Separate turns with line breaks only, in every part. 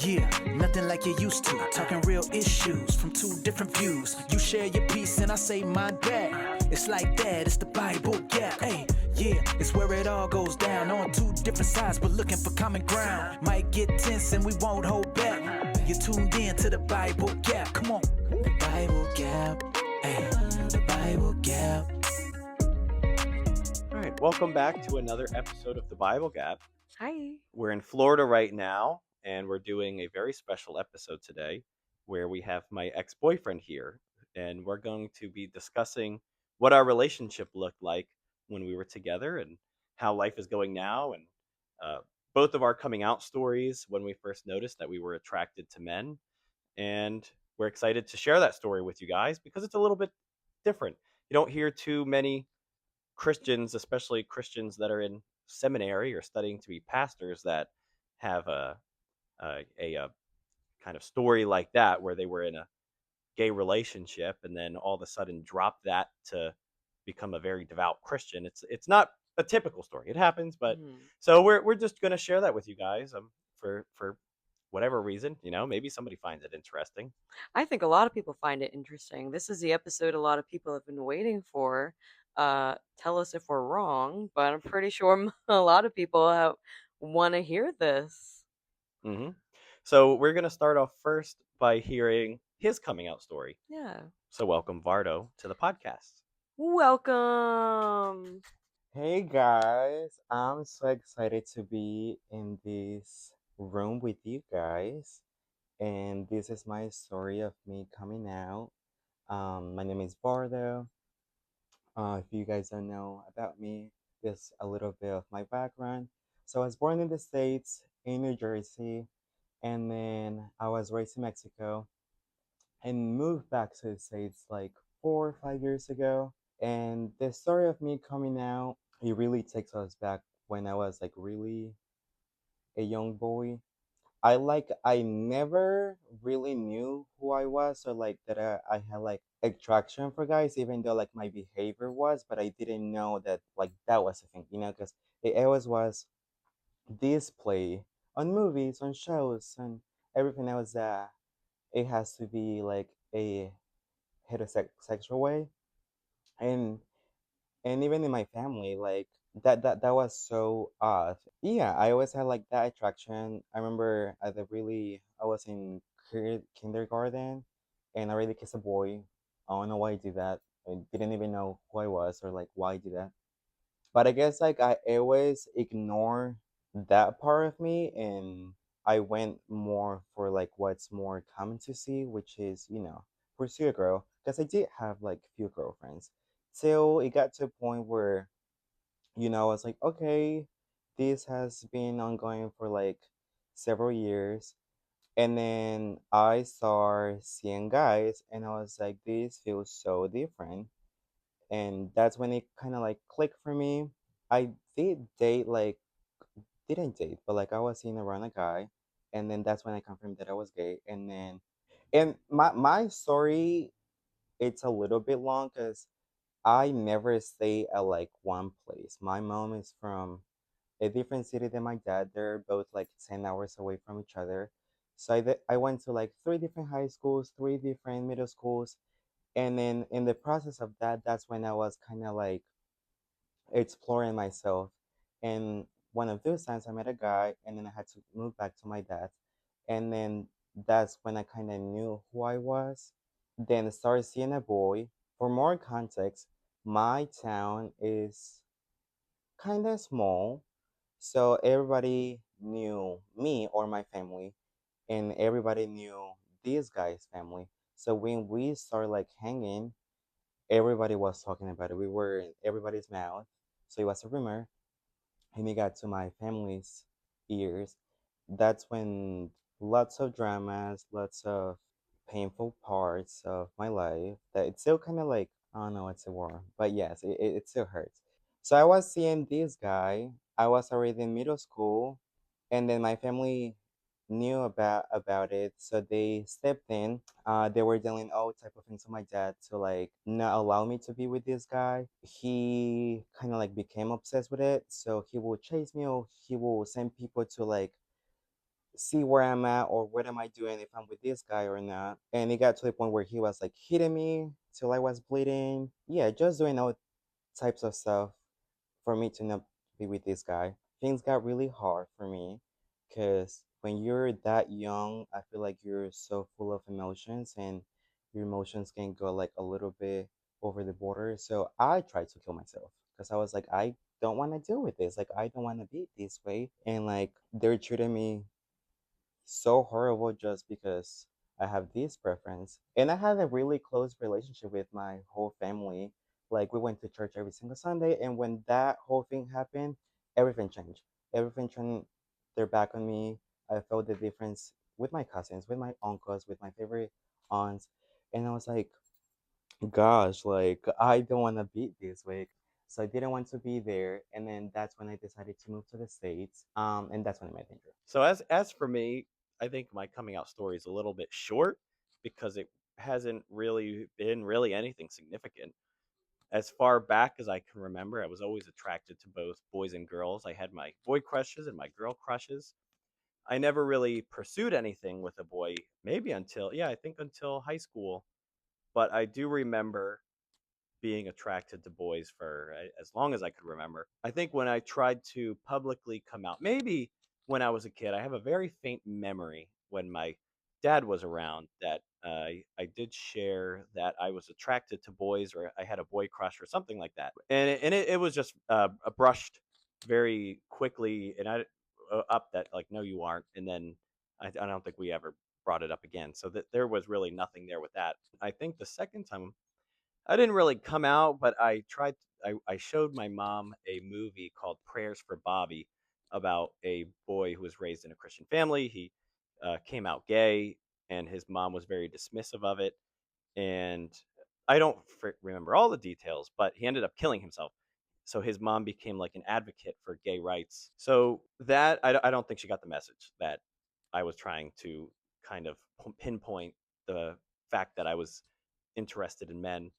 Yeah, nothing like you used to. Talking real issues from two different views. You share your piece and I say mine back. It's like that, it's the Bible gap. Hey, yeah, it's where it all goes down. On two different sides, but looking for common ground. Might get tense and we won't hold back. You're tuned in to the Bible gap. Come on. The Bible gap. Hey, the Bible gap.
All right, welcome back to another episode of the Bible Gap.
Hi.
We're in Florida right now, and we're doing a very special episode today where we have my ex-boyfriend here, and we're going to be discussing what our relationship looked like when we were together and how life is going now, and uh, both of our coming out stories when we first noticed that we were attracted to men. And we're excited to share that story with you guys because it's a little bit different. You don't hear too many Christians, especially Christians that are in seminary or studying to be pastors, that have a kind of story like that where they were in a gay relationship and then all of a sudden dropped that to become a very devout Christian. It's not a typical story. It happens, but so we're just gonna share that with you guys for whatever reason, maybe somebody finds it interesting.
I think a lot of people find it interesting. This is the episode a lot of people have been waiting for. Tell us if we're wrong, but I'm pretty sure a lot of people want to hear this.
hmm So we're gonna start off first by hearing his coming out story.
Yeah.
So welcome Vardo to the podcast.
Welcome.
Hey guys, I'm so excited to be in this room with you guys. And this is my story of me coming out. My name is Vardo. If you guys don't know about me, just a little bit of my background. So I was born in the States, in New Jersey, and then I was raised in Mexico and moved back to the States like 4 or 5 years ago. And the story of me coming out, it really takes us back when I was like really a young boy. I never really knew who I was, or like that I had like attraction for guys, even though like my behavior was, but I didn't know that like that was a thing, because it always was display on movies, on shows, and everything else that it has to be like a heterosexual way. And even in my family, like that was so odd. Yeah, I always had like that attraction. I remember I was in kindergarten, and I really kissed a boy. I don't know why I did that. I didn't even know who I was or like why I did that. But I guess like I always ignore that part of me, and I went more for like what's more common to see, which is, pursue a girl. Because I did have like few girlfriends. Till it got to a point where, I was like, okay, this has been ongoing for like several years. And then I started seeing guys, and I was like, this feels so different. And that's when it kind of like clicked for me. I did date, like, didn't date, but like I was seeing around a guy. And then that's when I confirmed that I was gay. And my story, it's a little bit long because I never stay at like one place. My mom is from a different city than my dad. They're both like 10 hours away from each other. So I went to like three different high schools, three different middle schools. And then in the process of that, that's when I was kind of like exploring myself. And one of those times I met a guy, and then I had to move back to my dad. And then that's when I kind of knew who I was. Then I started seeing a boy. For more context, my town is kind of small. So everybody knew me or my family, and everybody knew this guy's family. So when we started like hanging, everybody was talking about it. We were in everybody's mouth. So it was a rumor. And it got to my family's ears. That's when lots of dramas, lots of painful parts of my life that it's still kind of like, I don't know, it's a war. But yes, it still hurts. So I was seeing this guy. I was already in middle school, and then my family knew about it, so they stepped in. They were dealing all type of things to my dad to like not allow me to be with this guy. He kind of like became obsessed with it, so he will chase me, or he will send people to like see where I'm at or what am I doing if I'm with this guy or not. And it got to the point where he was like hitting me till I was bleeding. Yeah, just doing all types of stuff for me to not be with this guy. Things got really hard for me because when you're that young, I feel like you're so full of emotions and your emotions can go like a little bit over the border. So I tried to kill myself because I was like, I don't want to deal with this. Like, I don't want to be this way. And like, they're treating me so horrible just because I have this preference. And I had a really close relationship with my whole family. Like we went to church every single Sunday, and when that whole thing happened, everything changed. Everything turned their back on me. I felt the difference with my cousins, with my uncles, with my favorite aunts, and I was like, gosh, like I don't want to be this way. So I didn't want to be there, and then that's when I decided to move to the States. And that's when I met Andrew.
So as for me, I think my coming out story is a little bit short because it hasn't really been really anything significant. As far back as I can remember, I was always attracted to both boys and girls. I had my boy crushes and my girl crushes. I never really pursued anything with a boy, maybe until, yeah, I think until high school. But I do remember being attracted to boys for as long as I could remember. I think when I tried to publicly come out, maybe when I was a kid, I have a very faint memory when my dad was around that I did share that I was attracted to boys or I had a boy crush or something like that. And it was just brushed very quickly and I up that like, no, you aren't. And then I don't think we ever brought it up again. So that there was really nothing there with that. I think the second time I didn't really come out, but I tried. I showed my mom a movie called Prayers for Bobby about a boy who was raised in a Christian family. He came out gay, and his mom was very dismissive of it. And I don't remember all the details, but he ended up killing himself. So his mom became like an advocate for gay rights. So that I don't think she got the message that I was trying to kind of pinpoint the fact that I was interested in men.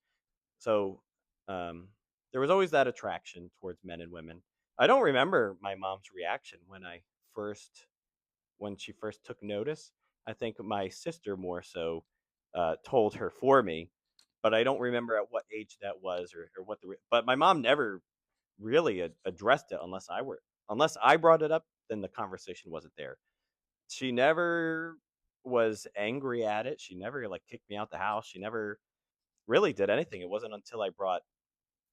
So um, there was always that attraction towards men and women. I don't remember my mom's reaction first when she first took notice. I think my sister more so told her for me, but I don't remember at what age that was or what the. But my mom never really addressed it unless I brought it up. Then the conversation wasn't there. She never was angry at it. She never like kicked me out the house. She never really did anything. It wasn't until I brought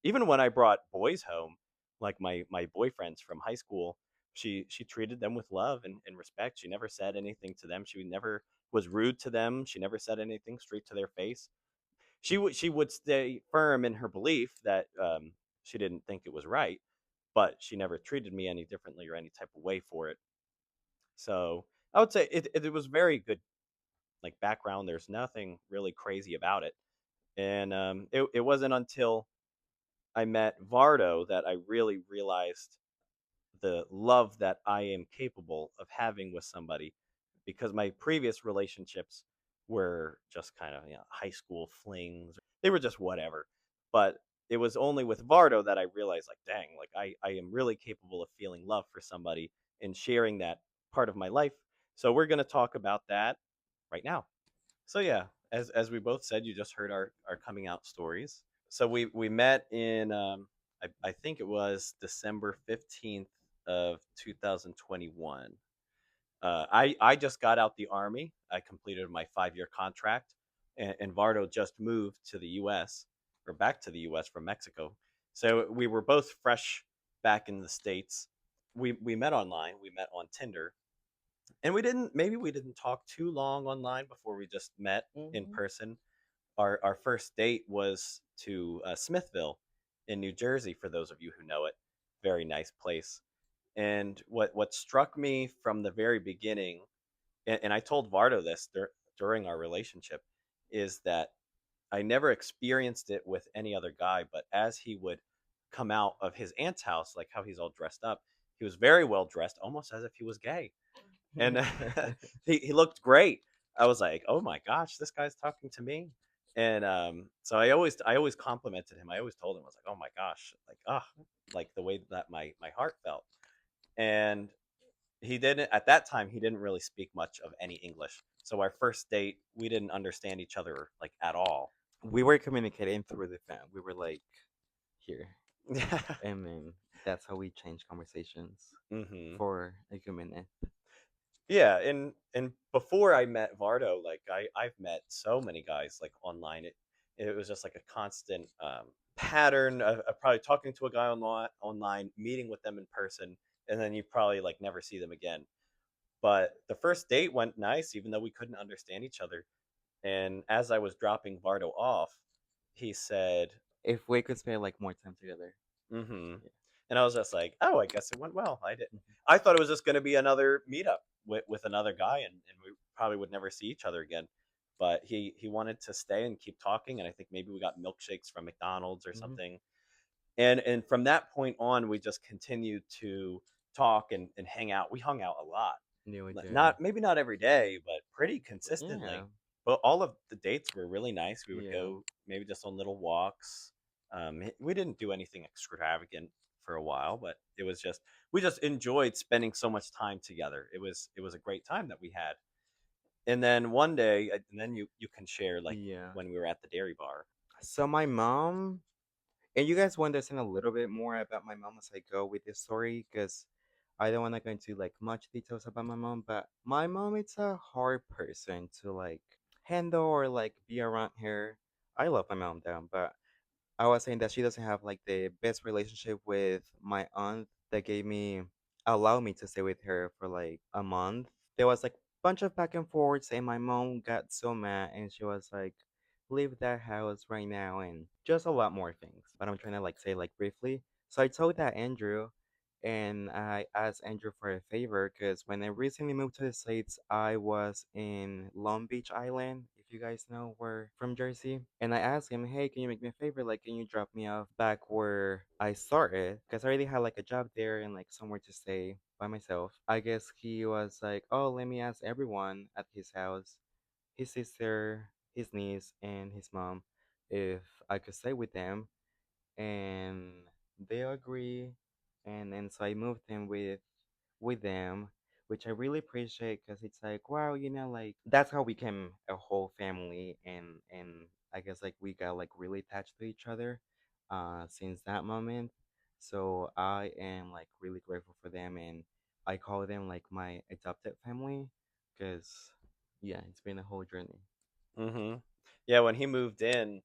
even when I brought boys home, like my boyfriends from high school, she treated them with love and respect. She never said anything to them. She never was rude to them. She never said anything straight to their face. She would stay firm in her belief that she didn't think it was right, but she never treated me any differently or any type of way for it. So I would say it was very good like background. There's nothing really crazy about it, and it wasn't until I met Vardo that I really realized the love that I am capable of having with somebody because my previous relationships were just kind of, high school flings. They were just whatever. But it was only with Vardo that I realized like, dang, like I am really capable of feeling love for somebody and sharing that part of my life. So we're going to talk about that right now. So yeah, as we both said, you just heard our coming out stories. So we met in I think it was December 15th of 2021. I just got out the army. I completed my 5-year contract, and Vardo just moved to the U.S. or back to the U.S. from Mexico. So we were both fresh back in the states. We met online. We met on Tinder, and we didn't talk too long online before we just met in
Hmm.
person. Our first date was to Smithville in New Jersey. For those of you who know it, very nice place. And what struck me from the very beginning, and I told Vardo this during our relationship, is that I never experienced it with any other guy, but as he would come out of his aunt's house, like how he's all dressed up, he was very well dressed, almost as if he was gay, and he looked great. I was like, oh my gosh, this guy's talking to me. And so I always complimented him. I always told him, I was like, oh my gosh, like the way that my heart felt. And he didn't at that time. He didn't really speak much of any English. So our first date, we didn't understand each other like at all.
We were communicating through the phone. We were like here,
Yeah.
and then that's how we changed conversations
hmm
for a good minute.
Yeah, and before I met Vardo, like I've met so many guys like online. It was just like a constant pattern of probably talking to a guy online, meeting with them in person, and then you probably like never see them again. But the first date went nice, even though we couldn't understand each other. And as I was dropping Vardo off, he said,
If we could spend like more time together.
mm-hmm.
Yeah.
And I was just like, oh, I guess it went well. I did.
Mhm.
I thought it was just going to be another meetup with another guy, and we probably would never see each other again. But he wanted to stay and keep talking, and I think maybe we got milkshakes from McDonald's or
Mhm.
something. And from that point on, we just continued to talk and hang out. We hung out a lot.
Yeah, we did.
Not maybe not every day, but pretty
Yeah.
consistently. But all of the dates were really nice. We would
Yeah.
go maybe just on little walks. We didn't do anything extravagant for a while, but it was just we just enjoyed spending so much time together. It was a great time that we had. And then one day, and then you can share like
Yeah.
when we were at the dairy bar.
So my mom, and you guys will understand a little bit more about my mom as I go with this story, because I don't want to go into like much details about my mom, but my mom it's a hard person to like handle or like be around her. I love my mom though, but I was saying that she doesn't have like the best relationship with my aunt that gave me allowed me to stay with her for like a month. There was like bunch of back and forths and my mom got so mad and she was like, leave that house right now and just a lot more things. But I'm trying to like say like briefly. So I told that Andrew and I asked Andrew for a favor because when I recently moved to the States, I was in Long Beach Island, if you guys know where from Jersey. And I asked him, hey, can you make me a favor? Like, can you drop me off back where I started? Because I already had like a job there and like somewhere to stay by myself. I guess he was like, oh, let me ask everyone at his house, his sister, his niece, and his mom, if I could stay with them and they agree and so I moved in with them, which I really appreciate because it's like wow, like that's how we became a whole family and I guess like we got like really attached to each other since that moment. So I am like really grateful for them and I call them like my adopted family because yeah, it's been a whole journey.
hmm Yeah, when he moved in,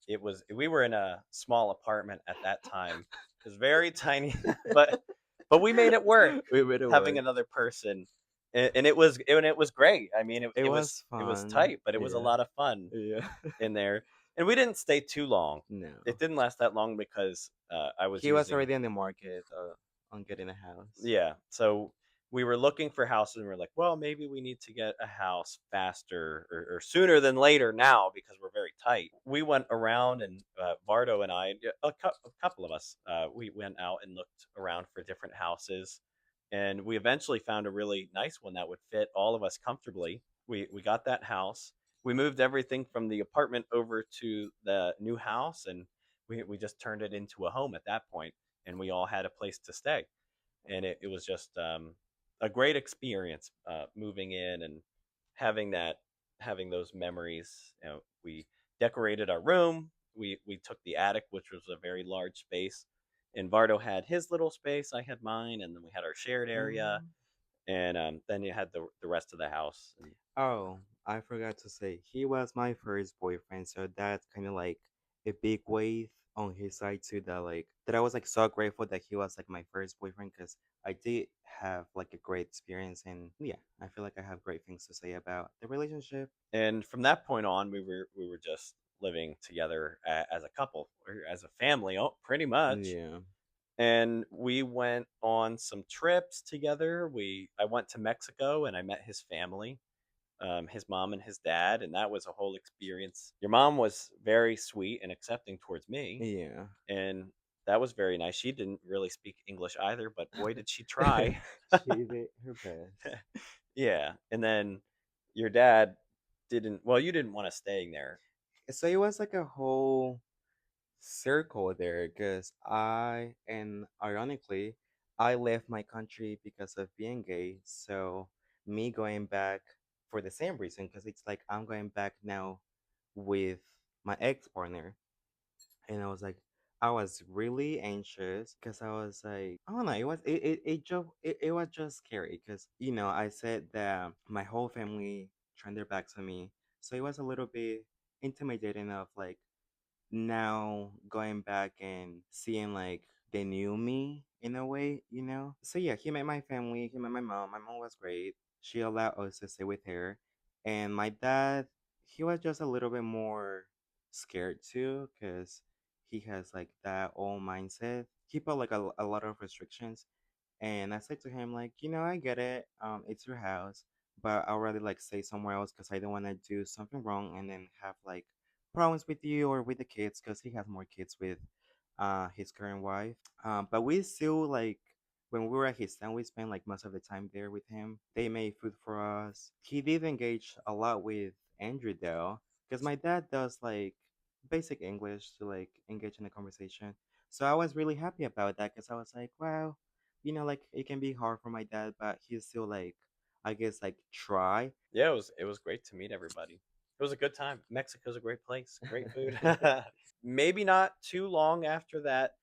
it was we were in a small apartment at that time. It was very tiny, but we made it work.
We made it
Having
work.
another person, and it was great. I mean, it,
It
it was
was
it was
fun.
tight, but it was a
Yeah.
lot of fun
Yeah.
in there. And we didn't stay too long.
No.
It didn't last that long because I was
He was
using
already on the market on getting a house.
yeah. So we were looking for houses and we are like, well, maybe we need to get a house faster or sooner than later now because we're very tight. We went around and Vardo and I, yeah, a couple of us, we went out and looked around for different houses. And we eventually found a really nice one that would fit all of us comfortably. We got that house. We moved everything from the apartment over to the new house and we just turned it into a home at that point and we all had a place to stay and it was just a great experience moving in and having that having those memories. We decorated our room. We took the attic, which was a very large space, and Vardo had his little space. I had mine, and then we had our shared area,
Hmm.
and then you had the rest of the house. And
Oh, I forgot to say, he was my first boyfriend, so that's kind of like a big wave on his side too. That I was like so grateful that he was like my first boyfriend because I did have like a great experience, and yeah, I feel like I have great things to say about the relationship.
and from that point on, we were just living together as a couple or as a family, pretty much.
Yeah.
And we went on some trips together. I went to Mexico and I met his family, his mom and his dad, and that was a whole experience. Your mom was very sweet and accepting towards me,
Yeah.
and that was very nice. She didn't really speak English either, but boy did she try.
She did her best.
Yeah, and then your dad didn't. Well, you didn't want to staying there.
So it was like a whole circle there because I, and ironically, I left my country because of being gay. So me going back for the same reason, because it's like I'm going back now with my ex partner. And I was really anxious because I was like, I don't know, it was just scary because I said that my whole family turned their back to me, so it was a little bit intimidating of like now going back and seeing like the new me in a way. So yeah, he met my family, he met my mom. My mom was great. She allowed us to stay with her. And my dad, he was just a little bit more scared too, because he has like that old mindset. He put like a lot of restrictions. And I said to him, like, I get it. It's your house, but I'd rather like stay somewhere else because I don't want to do something wrong and then have like problems with you or with the kids because he has more kids with his current wife. But we still like when we were at his town, we spent like most of the time there with him. They made food for us. He did engage a lot with Andrew though, because my dad does like basic English to like engage in a conversation. So I was really happy about that because I was like, wow, like it can be hard for my dad, but he's still like, I guess like try.
Yeah, it was great to meet everybody. It was a good time. Mexico's a great place, great food. Maybe not too long after that,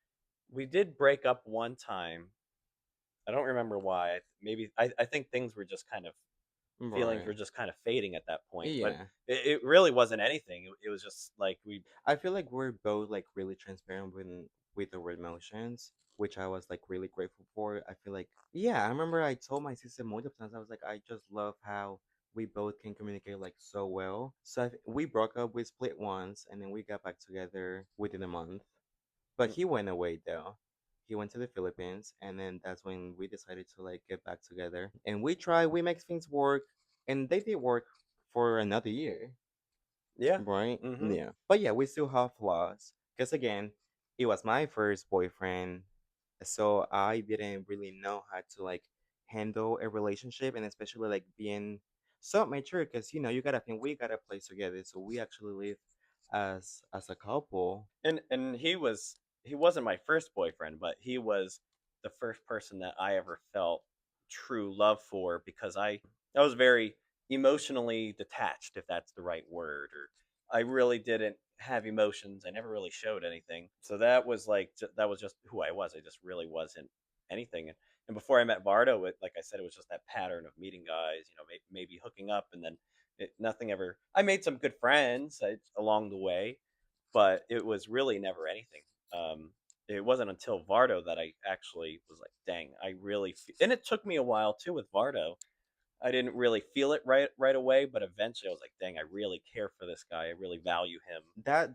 we did break up one time. I don't remember why. Maybe I think things were just kind of feelings
Right.
were just kind of fading at that point. But
Yeah.
it really wasn't anything. It was just like we.
I feel like we're both like really transparent with our emotions, which I was like really grateful for. I feel like yeah, I remember I told my sister multiple times I was like I just love how we both can communicate like so well. So we broke up, we split once, and then we got back together within a month. But he went away though. He went to the Philippines, and then that's when we decided to like get back together. And we make things work, and they did work for another year.
Yeah.
Right?
Mm-hmm.
Yeah. But yeah, we still have flaws. Because again, it was my first boyfriend. So I didn't really know how to like handle a relationship and especially like being so mature because you gotta think we got a place together. So we actually live as a couple.
And he wasn't my first boyfriend, but he was the first person that I ever felt true love for because I was very emotionally detached, if that's the right word, or I really didn't have emotions. I never really showed anything. So that was like that was just who I was. I just really wasn't anything. And before I met Vardo, like I said, it was just that pattern of meeting guys, maybe hooking up, and then nothing ever. I made some good friends along the way, but it was really never anything. Um, it wasn't until Vardo that I actually was like, dang, I really, and it took me a while too with Vardo. I didn't really feel it right away, but eventually I was like, dang, I really care for this guy. I really value him.
That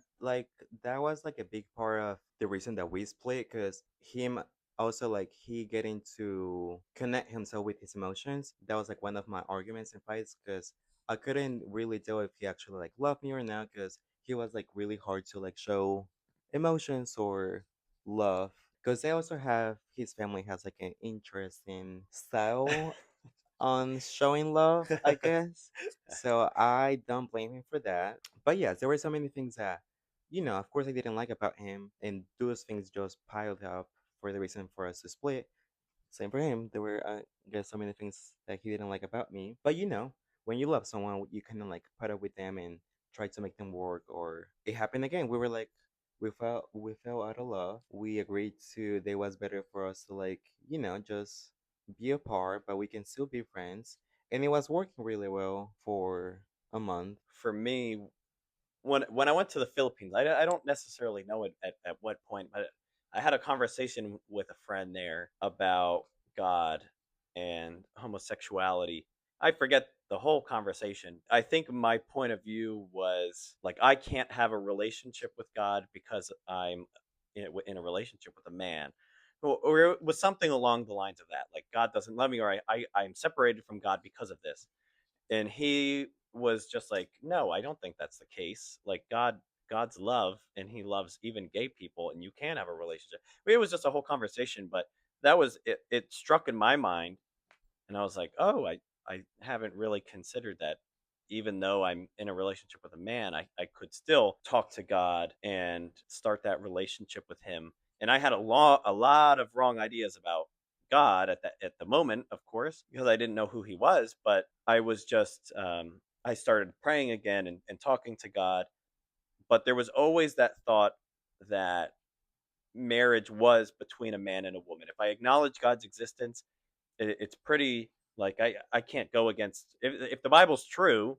was like a big part of the reason that we split because him also like he getting to connect himself with his emotions. That was like one of my arguments and fights because I couldn't really tell if he actually like loved me or not because he was like really hard to like show emotions or love because they also have his family has like an interesting style on showing love, I guess. So I don't blame him for that. But yes, there were so many things that, of course I didn't like about him, and those things just piled up for the reason for us to split. Same for him. There were, I guess, so many things that he didn't like about me. But when you love someone, you kind of like put up with them and try to make them work. Or it happened again. We were like, we fell out of love. We agreed to it was better for us to like, just be apart, but we can still be friends. And it was working really well for a month.
For me, when I went to the Philippines, I don't necessarily know it at what point, but I had a conversation with a friend there about God and homosexuality. I forget the whole conversation. I think my point of view was like I can't have a relationship with God because I'm in a relationship with a man. Or it was something along the lines of that. Like God doesn't love me, or I'm separated from God because of this. And he was just like, no, I don't think that's the case. Like God's love, and he loves even gay people, and you can have a relationship. I mean, it was just a whole conversation, but that was it struck in my mind, and I was like, oh, I haven't really considered that. Even though I'm in a relationship with a man, I could still talk to God and start that relationship with him. And I had a lot of wrong ideas about God at the moment, of course, because I didn't know who he was, but I was just I started praying again and talking to God, but there was always that thought that marriage was between a man and a woman. If I acknowledge God's existence, it's pretty like I can't go against if the Bible's true,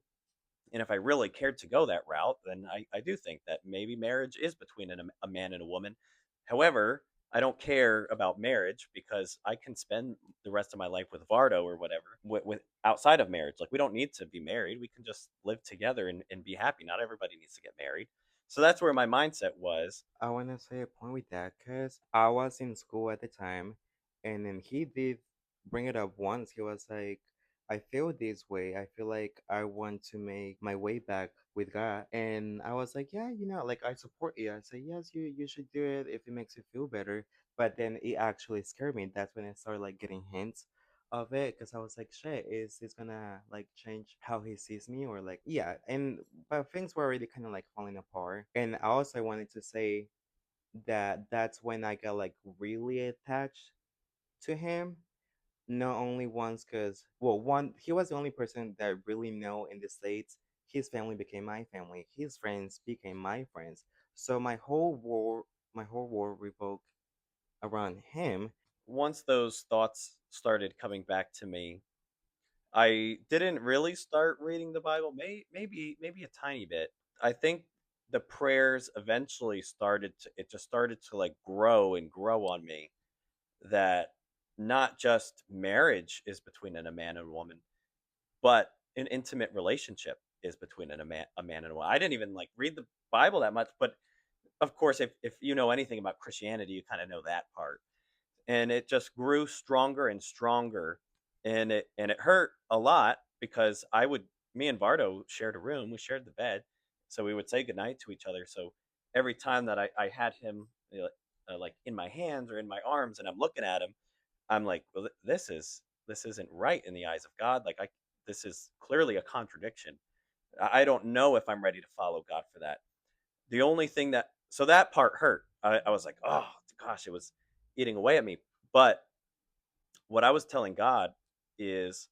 and if I really cared to go that route, then I do think that maybe marriage is between a man and a woman. However, I don't care about marriage because I can spend the rest of my life with Vardo or whatever with outside of marriage. Like we don't need to be married. We can just live together and be happy. Not everybody needs to get married. So that's where my mindset was.
I want to say a point with that because I was in school at the time, and then he did bring it up once. He was like, I feel this way. I feel like I want to make my way back with God. And I was like, yeah, like I support you. I say, yes, you should do it if it makes you feel better. But then it actually scared me. That's when I started like getting hints of it because I was like, shit, is this gonna like change how he sees me or like, yeah. And but things were already kind of like falling apart. And I also wanted to say that that's when I got like really attached to him. Not only once, because well, one he was the only person that I really know in the States. His family became my family. His friends became my friends. So my whole world revolved around him.
Once those thoughts started coming back to me, I didn't really start reading the Bible, maybe a tiny bit. I think the prayers eventually started to it just started to like grow and grow on me that not just marriage is between a man and a woman, but an intimate relationship is between a man and a woman. I didn't even like read the Bible that much, but of course if you know anything about Christianity, you kind of know that part, and it just grew stronger and stronger, and it hurt a lot because I would me and Vardo shared a room, we shared the bed, so we would say goodnight to each other. So every time that I had him like in my hands or in my arms and I'm looking at him, I'm like, well, this isn't right in the eyes of God. Like I this is clearly a contradiction. I don't know if I'm ready to follow God for that. The only thing that so that part hurt. I was like, oh gosh, it was eating away at me. But what I was telling God is,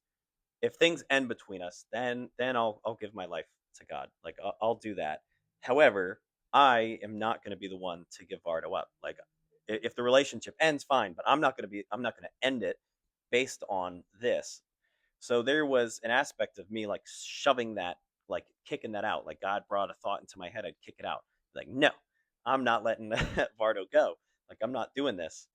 if things end between us, then I'll give my life to God. Like I'll do that. However, I am not going to be the one to give Vardo up. Like if the relationship ends, fine, but I'm not going to end it based on this. So there was an aspect of me like shoving that, like kicking that out. Like God brought a thought into my head, I'd kick it out. Like, no, I'm not letting Vardo go. Like I'm not doing this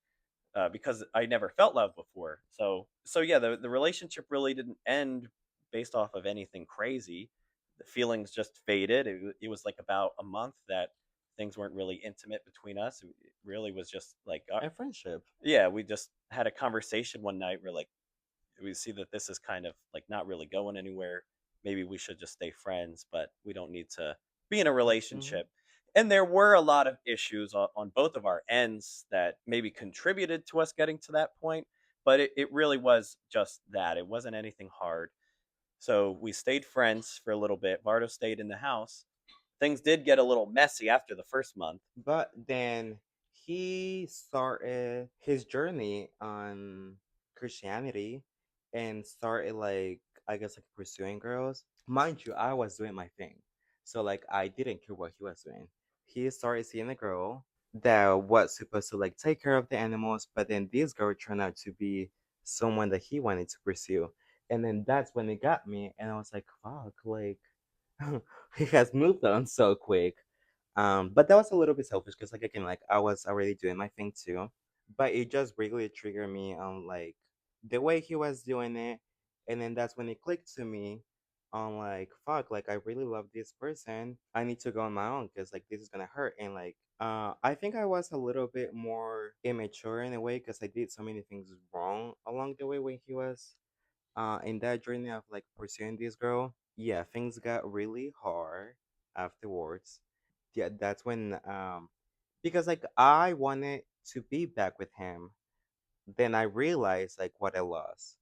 because I never felt love before. So yeah, the relationship really didn't end based off of anything crazy. The feelings just faded. It was like about a month that things weren't really intimate between us. It really was just like,
A friendship.
yeah, we just had a conversation one night. We're like, we see that this is kind of like not really going anywhere. Maybe we should just stay friends, but we don't need to be in a
Hmm.
relationship. And there were a lot of issues on both of our ends that maybe contributed to us getting to that point, but it really was just that. It wasn't anything hard. So we stayed friends for a little bit. Vardo stayed in the house. Things did get a little messy after the first month.
But then he started his journey on Christianity and started like I guess like pursuing girls. Mind you, I was doing my thing. So like I didn't care what he was doing. He started seeing a girl that was supposed to like take care of the animals, but then this girl turned out to be someone that he wanted to pursue. And then that's when it got me and I was like, fuck, like he has moved on so quick. But that was a little bit selfish because, like, again, like I was already doing my thing too, but it just really triggered me on like the way he was doing it, and then that's when it clicked to me on like, fuck, like I really love this person. I need to go on my own because like this is gonna hurt, and like, I think I was a little bit more immature in a way because I did so many things wrong along the way when he was in that journey of like pursuing this girl. Yeah, things got really hard afterwards. Yeah, that's when because like I wanted to be back with him. Then I realized like what I lost.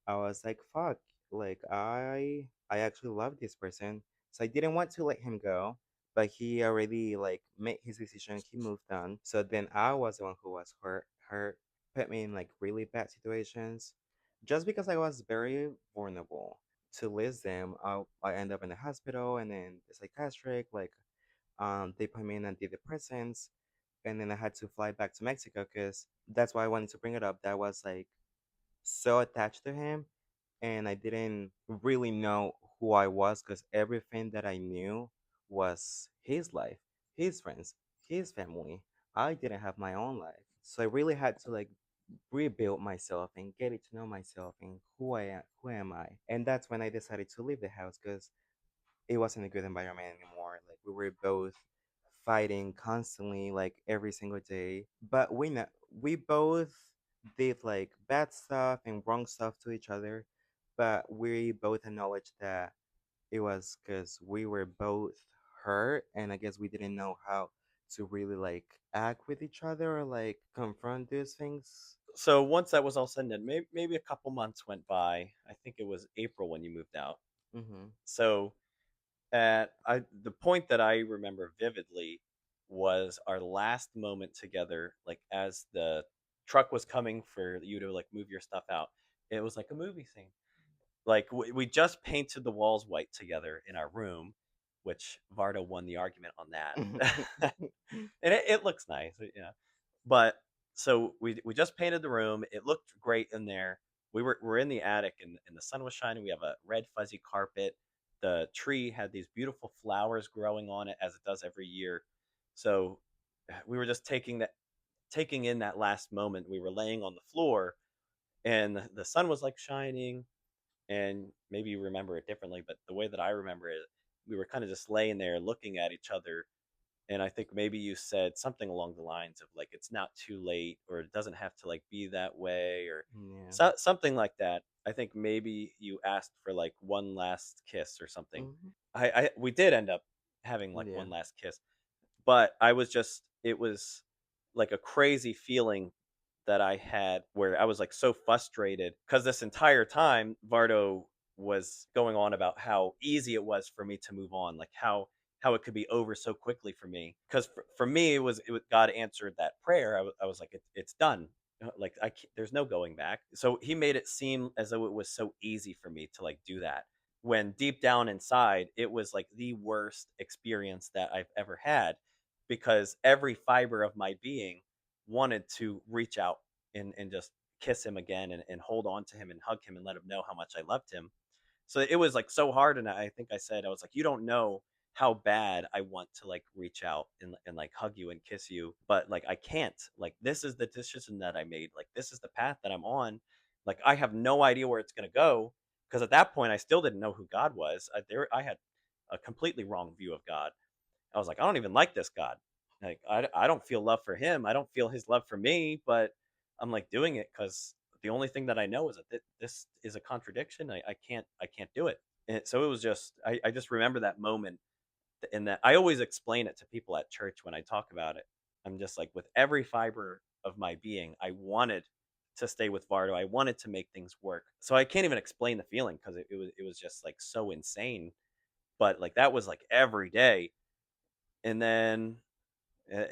I was like, fuck, like I actually love this person. So I didn't want to let him go, but he already like made his decision, he moved on. So then I was the one who was hurt. put me in like really bad situations. Just because I was very vulnerable. To list them, I end up in the hospital and then the psychiatric, like they put me in antidepressants, and then I had to fly back to Mexico because that's why I wanted to bring it up. That I was like so attached to him, and I didn't really know who I was because everything that I knew was his life, his friends, his family. I didn't have my own life. So I really had to like rebuild myself and getting to know myself and who am I. And that's when I decided to leave the house because it wasn't a good environment anymore. Like we were both fighting constantly, like every single day. But we both did like bad stuff and wrong stuff to each other. But we both acknowledged that it was because we were both hurt, and I guess we didn't know how to really like act with each other or like confront these things.
So once that was all said and done, maybe a couple months went by. I think it was April when you moved out.
Mm-hmm.
So at the point that I remember vividly was our last moment together, like as the truck was coming for you to like move your stuff out. It was like a movie scene. Like we just painted the walls white together in our room, which Vardo won the argument on that. And it looks nice, but so we just painted the room. It looked great in there. We're in the attic, and the sun was shining. We have a red fuzzy carpet. The tree had these beautiful flowers growing on it as it does every year. So we were just taking in that last moment. We were laying on the floor, and the sun was like shining. And maybe you remember it differently, but the way that I remember it, we were kind of just laying there looking at each other, and I think maybe you said something along the lines of like it's not too late, or it doesn't have to like be that way, or
Yeah.
something like that. I think maybe you asked for like one last kiss or something.
Mm-hmm.
I we did end up having like
Yeah.
one last kiss, but I was just it was like a crazy feeling that I had where I was like so frustrated because this entire time Vardo was going on about how easy it was for me to move on, like how it could be over so quickly for me. Because for me, it was God answered that prayer. I was like, it's done. Like there's no going back. So He made it seem as though it was so easy for me to like do that. When deep down inside, it was like the worst experience that I've ever had, because every fiber of my being wanted to reach out and just kiss him again, and hold on to him and hug him and let him know how much I loved him. So it was like so hard. And I think I said, I was like, you don't know how bad I want to like reach out and like hug you and kiss you, but like I can't. Like this is the decision that I made. Like this is the path that I'm on. Like I have no idea where it's gonna go, because at that point I still didn't know who God was. I had a completely wrong view of God. I was like, I don't even like this God. Like, I don't feel love for him. I don't feel his love for me, but I'm like doing it because the only thing that I know is that this is a contradiction. I can't do it. And so it was just, I just remember that moment, and that I always explain it to people at church when I talk about it. I'm just like, with every fiber of my being, I wanted to stay with Vardo. I wanted to make things work. So I can't even explain the feeling, because it was just like so insane. But like that was like every day. And then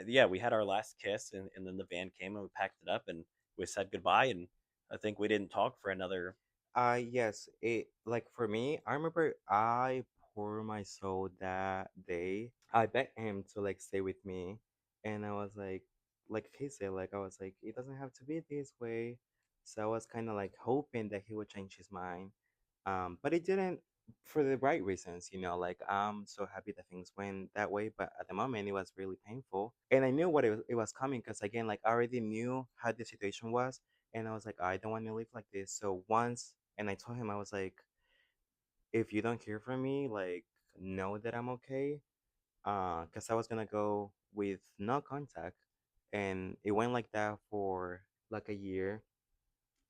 yeah, we had our last kiss, and then the van came and we packed it up and we said goodbye. And I think we didn't talk for another.
Yes, it like for me, I remember I poured my soul that day. I begged him to like stay with me, and I was like he said, like I was like, it doesn't have to be this way. So I was kind of like hoping that he would change his mind, but it didn't for the right reasons, you know. Like I'm so happy that things went that way, but at the moment it was really painful, and I knew it was coming because again, like I already knew how the situation was, and I was like, I don't want to live like this. So once, and I told him, I was like, if you don't hear from me, like, know that I'm okay. Cause I was gonna go with no contact, and it went like that for like a year.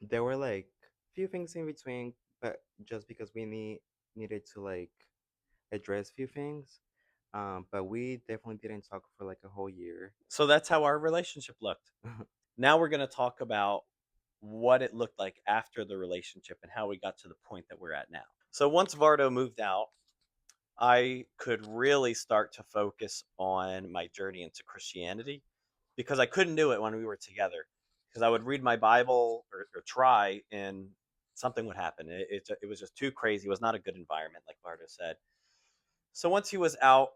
There were like few things in between, but just because we needed to like address few things. But we definitely didn't talk for like a whole year.
So that's how our relationship looked. Now we're going to talk about what it looked like after the relationship and how we got to the point that we're at now. So once Vardo moved out, I could really start to focus on my journey into Christianity, because I couldn't do it when we were together. because I would read my Bible or try, and something would happen. It was just too crazy. It was not a good environment, like Bardo said. So once he was out,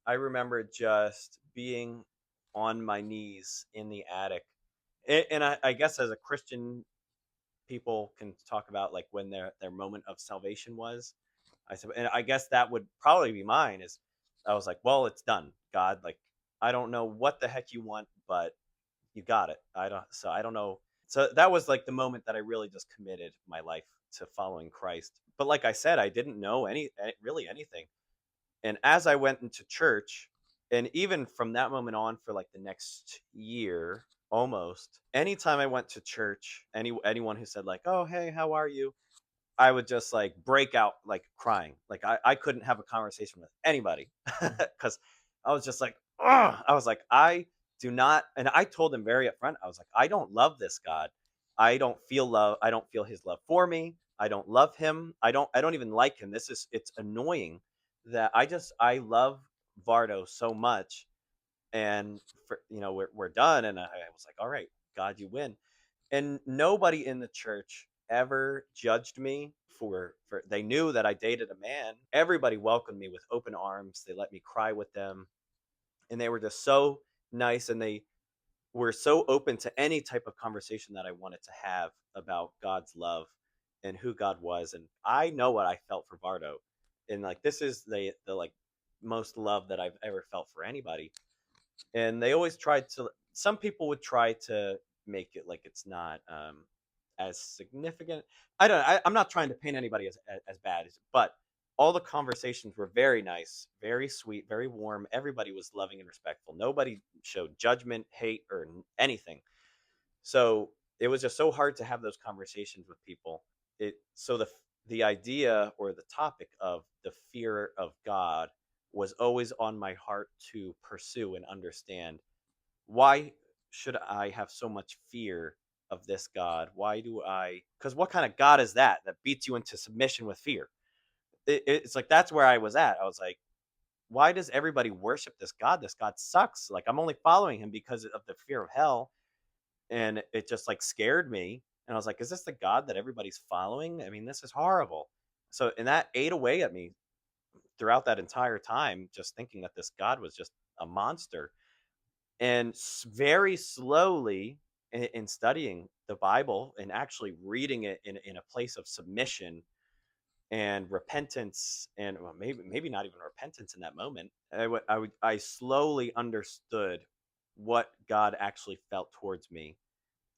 I remember just being on my knees in the attic. And I guess as a Christian, people can talk about like when their moment of salvation was. I said, and I guess that would probably be mine. Is I was like, well, it's done, God. Like, I don't know what the heck you want, but you got it. I don't know. So that was like the moment that I really just committed my life to following Christ. But like I said, I didn't know really anything. And as I went into church, and even from that moment on for like the next year almost, anytime I went to church, anyone who said like, "Oh, hey, how are you?" I would just like break out like crying. Like I couldn't have a conversation with anybody because I was just like, ugh! I was like, I do not, and I told him very upfront, I was like, I don't love this God. I don't feel love. I don't feel his love for me. I don't love him. I don't even like him. It's annoying that I love Vardo so much. And we're done. And I was like, all right, God, you win. And nobody in the church ever judged me for they knew that I dated a man. Everybody welcomed me with open arms. They let me cry with them, and they were just so nice, and they were so open to any type of conversation that I wanted to have about God's love and who God was. And I know what I felt for Bardo, and like this is the like most love that I've ever felt for anybody. And they always tried to, some people would try to make it like it's not as significant. I'm not trying to paint anybody as bad, but all the conversations were very nice, very sweet, very warm. Everybody was loving and respectful. Nobody showed judgment, hate, or anything. So it was just so hard to have those conversations with people. The idea or the topic of the fear of God was always on my heart to pursue and understand. Why should I have so much fear of this God? Why do I? Because what kind of God is that beats you into submission with fear? It's like that's where I was at. I was like, why does everybody worship this God? This God sucks. Like I'm only following him because of the fear of hell. And it just like scared me. And I was like, is this the God that everybody's following? I mean, this is horrible. So, and that ate away at me throughout that entire time, just thinking that this God was just a monster. And very slowly, in studying the Bible and actually reading it in a place of submission and repentance, and well, maybe not even repentance in that moment, I slowly understood what God actually felt towards me,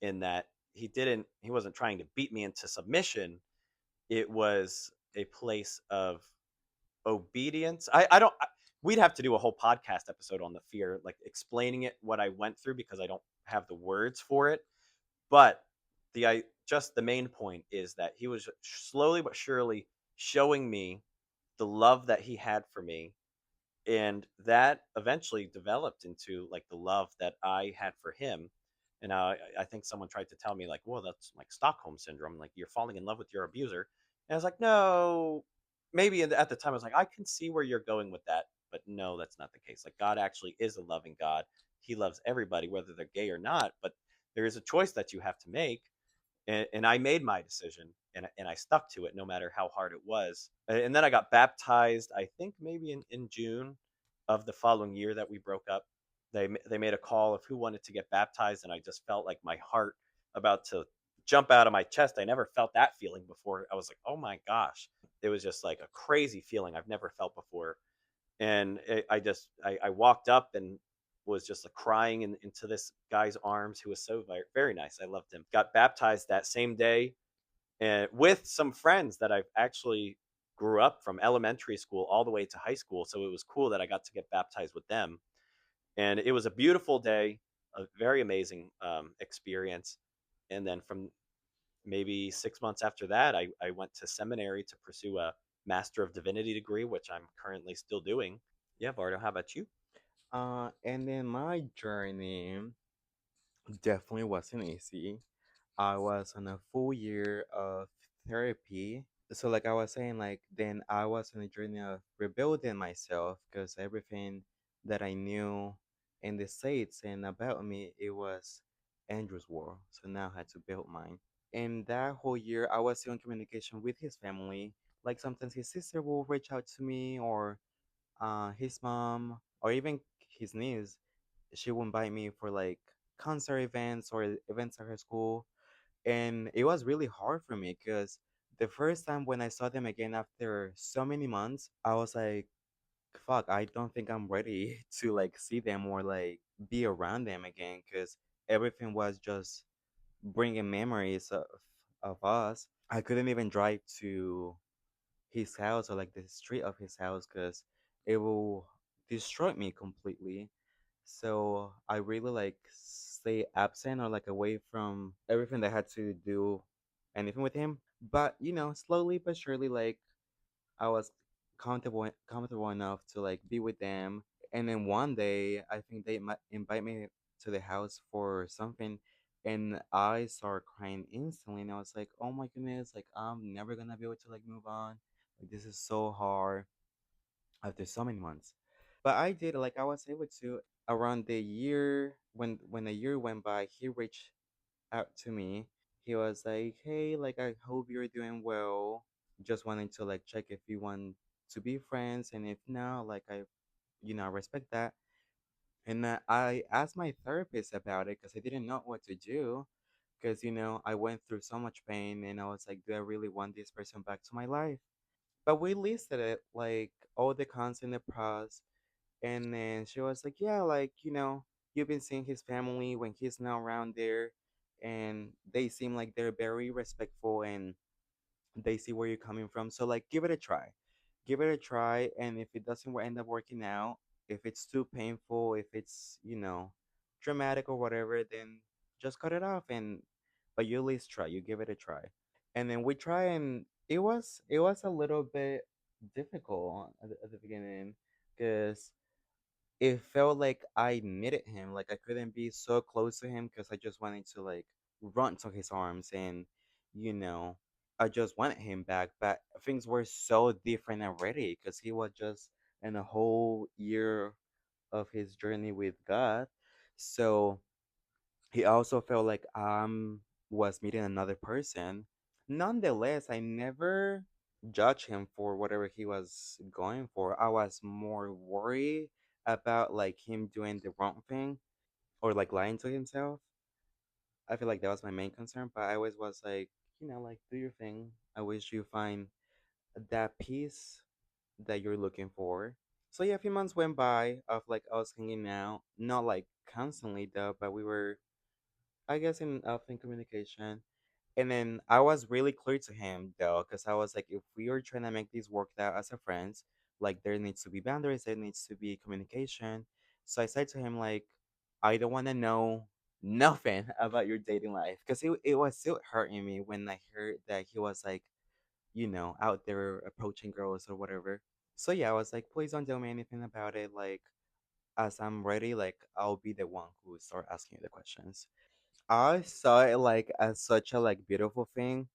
in that he wasn't trying to beat me into submission. It was a place of obedience. I don't. We'd have to do a whole podcast episode on the fear, like explaining it, what I went through, because I don't have the words for it. But I just the main point is that he was slowly but surely showing me the love that he had for me, and that eventually developed into like the love that I had for him. And I think someone tried to tell me like, well, that's like Stockholm syndrome, like you're falling in love with your abuser. And I was like, no, maybe at the time I was like, I can see where you're going with that, but no, that's not the case. Like God actually is a loving God. He loves everybody, whether they're gay or not. But there is a choice that you have to make, and I made my decision, and I stuck to it no matter how hard it was. And then I got baptized, I think maybe in June of the following year that we broke up. They made a call of who wanted to get baptized, and I just felt like my heart about to jump out of my chest. I never felt that feeling before. I was like, oh my gosh, it was just like a crazy feeling I've never felt before. And I walked up and was just like crying into this guy's arms, who was so very nice. I loved him. Got baptized that same day, and with some friends that I've actually grew up from elementary school all the way to high school. So it was cool that I got to get baptized with them, and it was a beautiful day, a very amazing experience. And then from maybe 6 months after that, I went to seminary to pursue a Master of Divinity degree, which I'm currently still doing. Yeah, Bardo, how about you?
And then my journey definitely wasn't easy. I was on a full year of therapy. So, like I was saying, like, then I was on a journey of rebuilding myself because everything that I knew in the States and about me, it was Andrew's world. So now I had to build mine. And that whole year, I was still in communication with his family. Like sometimes his sister will reach out to me, or his mom, or even his niece. She would invite me for like concert events or events at her school. And it was really hard for me because the first time when I saw them again after so many months, I was like, fuck, I don't think I'm ready to like see them or like be around them again because everything was just bringing memories of us. I couldn't even drive to his house or like the street of his house because it will destroy me completely. So I really like stay absent or like away from everything that had to do anything with him. But slowly but surely, like I was comfortable enough to like be with them. And then one day, I think they might invite me to the house for something, and I started crying instantly. And I was like, "Oh my goodness! Like I'm never gonna be able to like move on. Like this is so hard after so many months." But I did. Like I was able to around the year when a year went by, he reached out to me. He was like, "Hey, like I hope you're doing well. Just wanted to like check if you want to be friends, and if not, like I respect that." And I asked my therapist about it because I didn't know what to do. Because I went through so much pain, and I was like, "Do I really want this person back to my life?" But we listed it like all the cons and the pros, and then she was like, "Yeah, like, you've been seeing his family when he's not around there, and they seem like they're very respectful and they see where you're coming from. So, like, give it a try. Give it a try. And if it doesn't end up working out, if it's too painful, if it's, dramatic or whatever, then just cut it off. But you at least try. You give it a try." And then we try, and it was a little bit difficult at the beginning because it felt like I needed him. Like I couldn't be so close to him because I just wanted to like run to his arms and you know I just wanted him back. But things were so different already because he was just in a whole year of his journey with God. So he also felt like was meeting another person. Nonetheless, I never judged him for whatever he was going for. I was more worried about like him doing the wrong thing or like lying to himself. I feel like that was my main concern, but I always was like, like do your thing. I wish you find that peace that you're looking for. So yeah, a few months went by of like us hanging out, not like constantly though, but we were I guess in often communication. And then I was really clear to him though, because I was like, if we are trying to make this work out as a friends, like there needs to be boundaries, there needs to be communication. So I said to him like, I don't want to know nothing about your dating life, because it was still hurting me when I heard that he was like, out there approaching girls or whatever. So yeah, I was like, please don't tell me anything about it. Like, as I'm ready, like I'll be the one who start asking you the questions. I saw it like as such a like beautiful thing,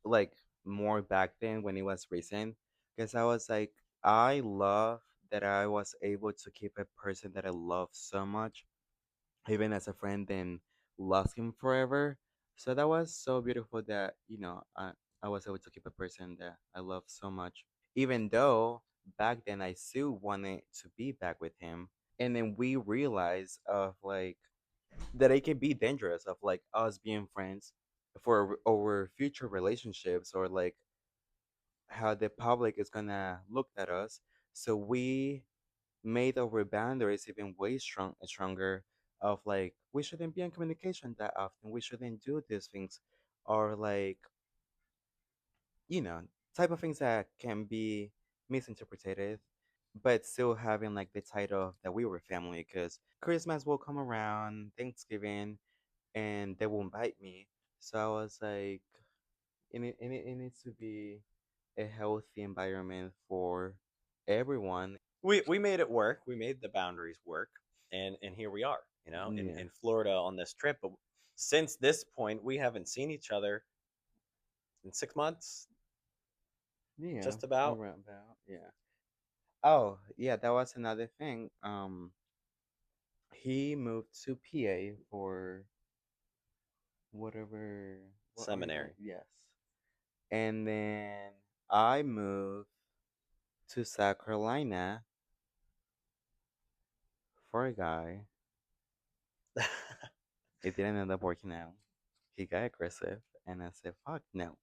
like more back then when it was recent, because I was like, I love that I was able to keep a person that I love so much, even as a friend, and lost him forever. So that was so beautiful that I was able to keep a person that I love so much, even though back then I still wanted to be back with him. And then we realized of like that it can be dangerous of like us being friends for our future relationships or like how the public is gonna look at us. So we made our boundaries even way stronger of like we shouldn't be in communication that often. We shouldn't do these things or like you know type of things that can be misinterpreted, but still having like the title that we were family because Christmas will come around, Thanksgiving, and they will invite me. So I was like, it needs to be a healthy environment for everyone.
We made it work. We made the boundaries work, and here we are.
Yeah,
In Florida on this trip. But since this point, we haven't seen each other in 6 months,
yeah,
just about.
around about, yeah. Oh, yeah, that was another thing. he moved to PA for whatever. What are you called?
Seminary.
Yes. And then I moved to South Carolina for a guy. It didn't end up working out. He got aggressive, and I said, "Fuck no."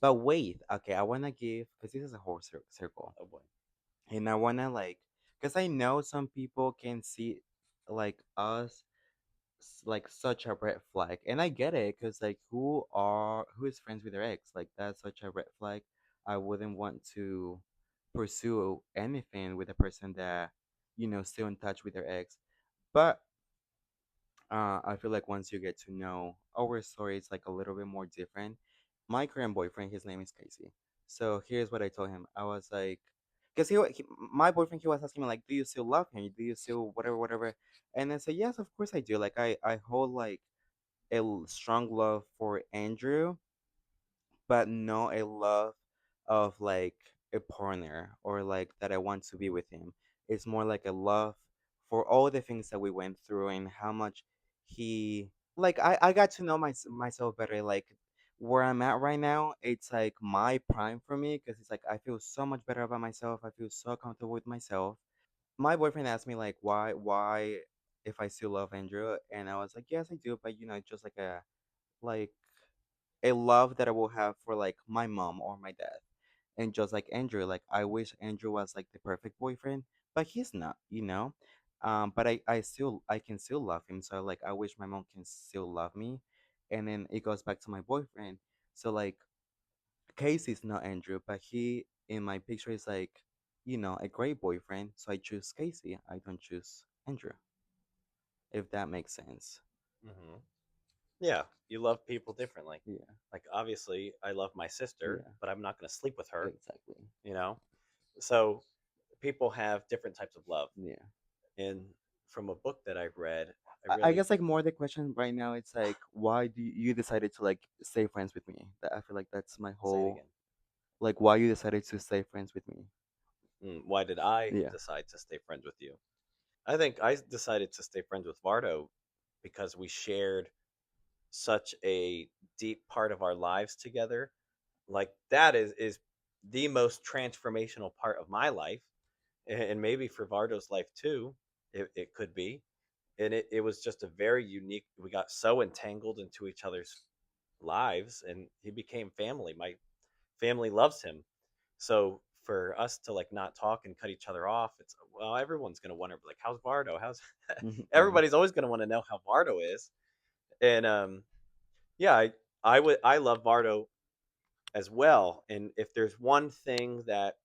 But wait, okay, I wanna give because this is a whole circle,
Oh boy.
and I wanna like, because I know some people can see like us like such a red flag, and I get it, because like who is friends with their ex? Like that's such a red flag. I wouldn't want to pursue anything with a person that still in touch with their ex. But I feel like once you get to know our story, it's like a little bit more different. My current boyfriend, his name is Casey. So here's what I told him. I was like, because my boyfriend, he was asking me like, do you still love him? Do you still whatever, whatever? And I said, yes, of course I do. Like I hold like strong love for Andrew, but not a love of like a partner or like that I want to be with him. It's more like a love for all the things that we went through and how much he like I got to know myself better. Like where I'm at right now, it's like my prime for me because it's like I feel so much better about myself. I feel so comfortable with myself. My boyfriend asked me like why if I still love Andrew, and I was like yes I do, but just like a love that I will have for like my mom or my dad. And just like Andrew, like I wish Andrew was like the perfect boyfriend, but he's not. But I can still love him. So like I wish my mom can still love me. And then it goes back to my boyfriend. So like Casey's not Andrew, but he in my picture is like, a great boyfriend. So I choose Casey. I don't choose Andrew. If that makes sense.
Hmm. Yeah, you love people differently.
Yeah.
Like obviously, I love my sister,
Yeah.
but I'm not going to sleep with her.
Exactly.
You know, so people have different types of love.
Yeah.
And from a book that I've read, I
I
really
guess like more the question right now, it's like why do you decided to like stay friends with me? That I feel like that's my
say it
whole
again.
like why you decided to stay friends with me.
Why did I
Yeah.
decide to stay friends with you? I think I decided to stay friends with Vardo because we shared such a deep part of our lives together. Like that is the most transformational part of my life, and maybe for Vardo's life too. It could be, and it was just a very unique. We got so entangled into each other's lives, and he became family. My family loves him, so for us to like not talk and cut each other off, it's well, everyone's gonna wonder like, how's Vardo? How's
Yeah.
everybody's always gonna want to know how Vardo is, and yeah, I love Vardo as well. And if there's one thing that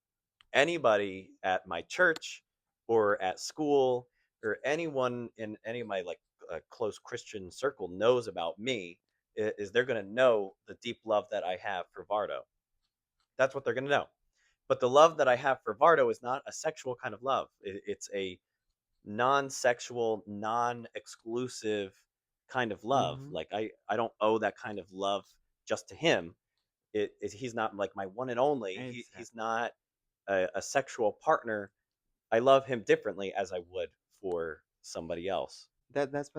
anybody at my church or at school or anyone in any of my like close Christian circle knows about me, is they're going to know the deep love that I have for Vardo. That's what they're going to know. But the love that I have for Vardo is not a sexual kind of love. It's a non-sexual, non-exclusive kind of love.
Mm-hmm.
Like I don't owe that kind of love just to him. He's not like my one and only. He's
Exactly.
not a sexual partner. I love him differently as I would for somebody else.
That's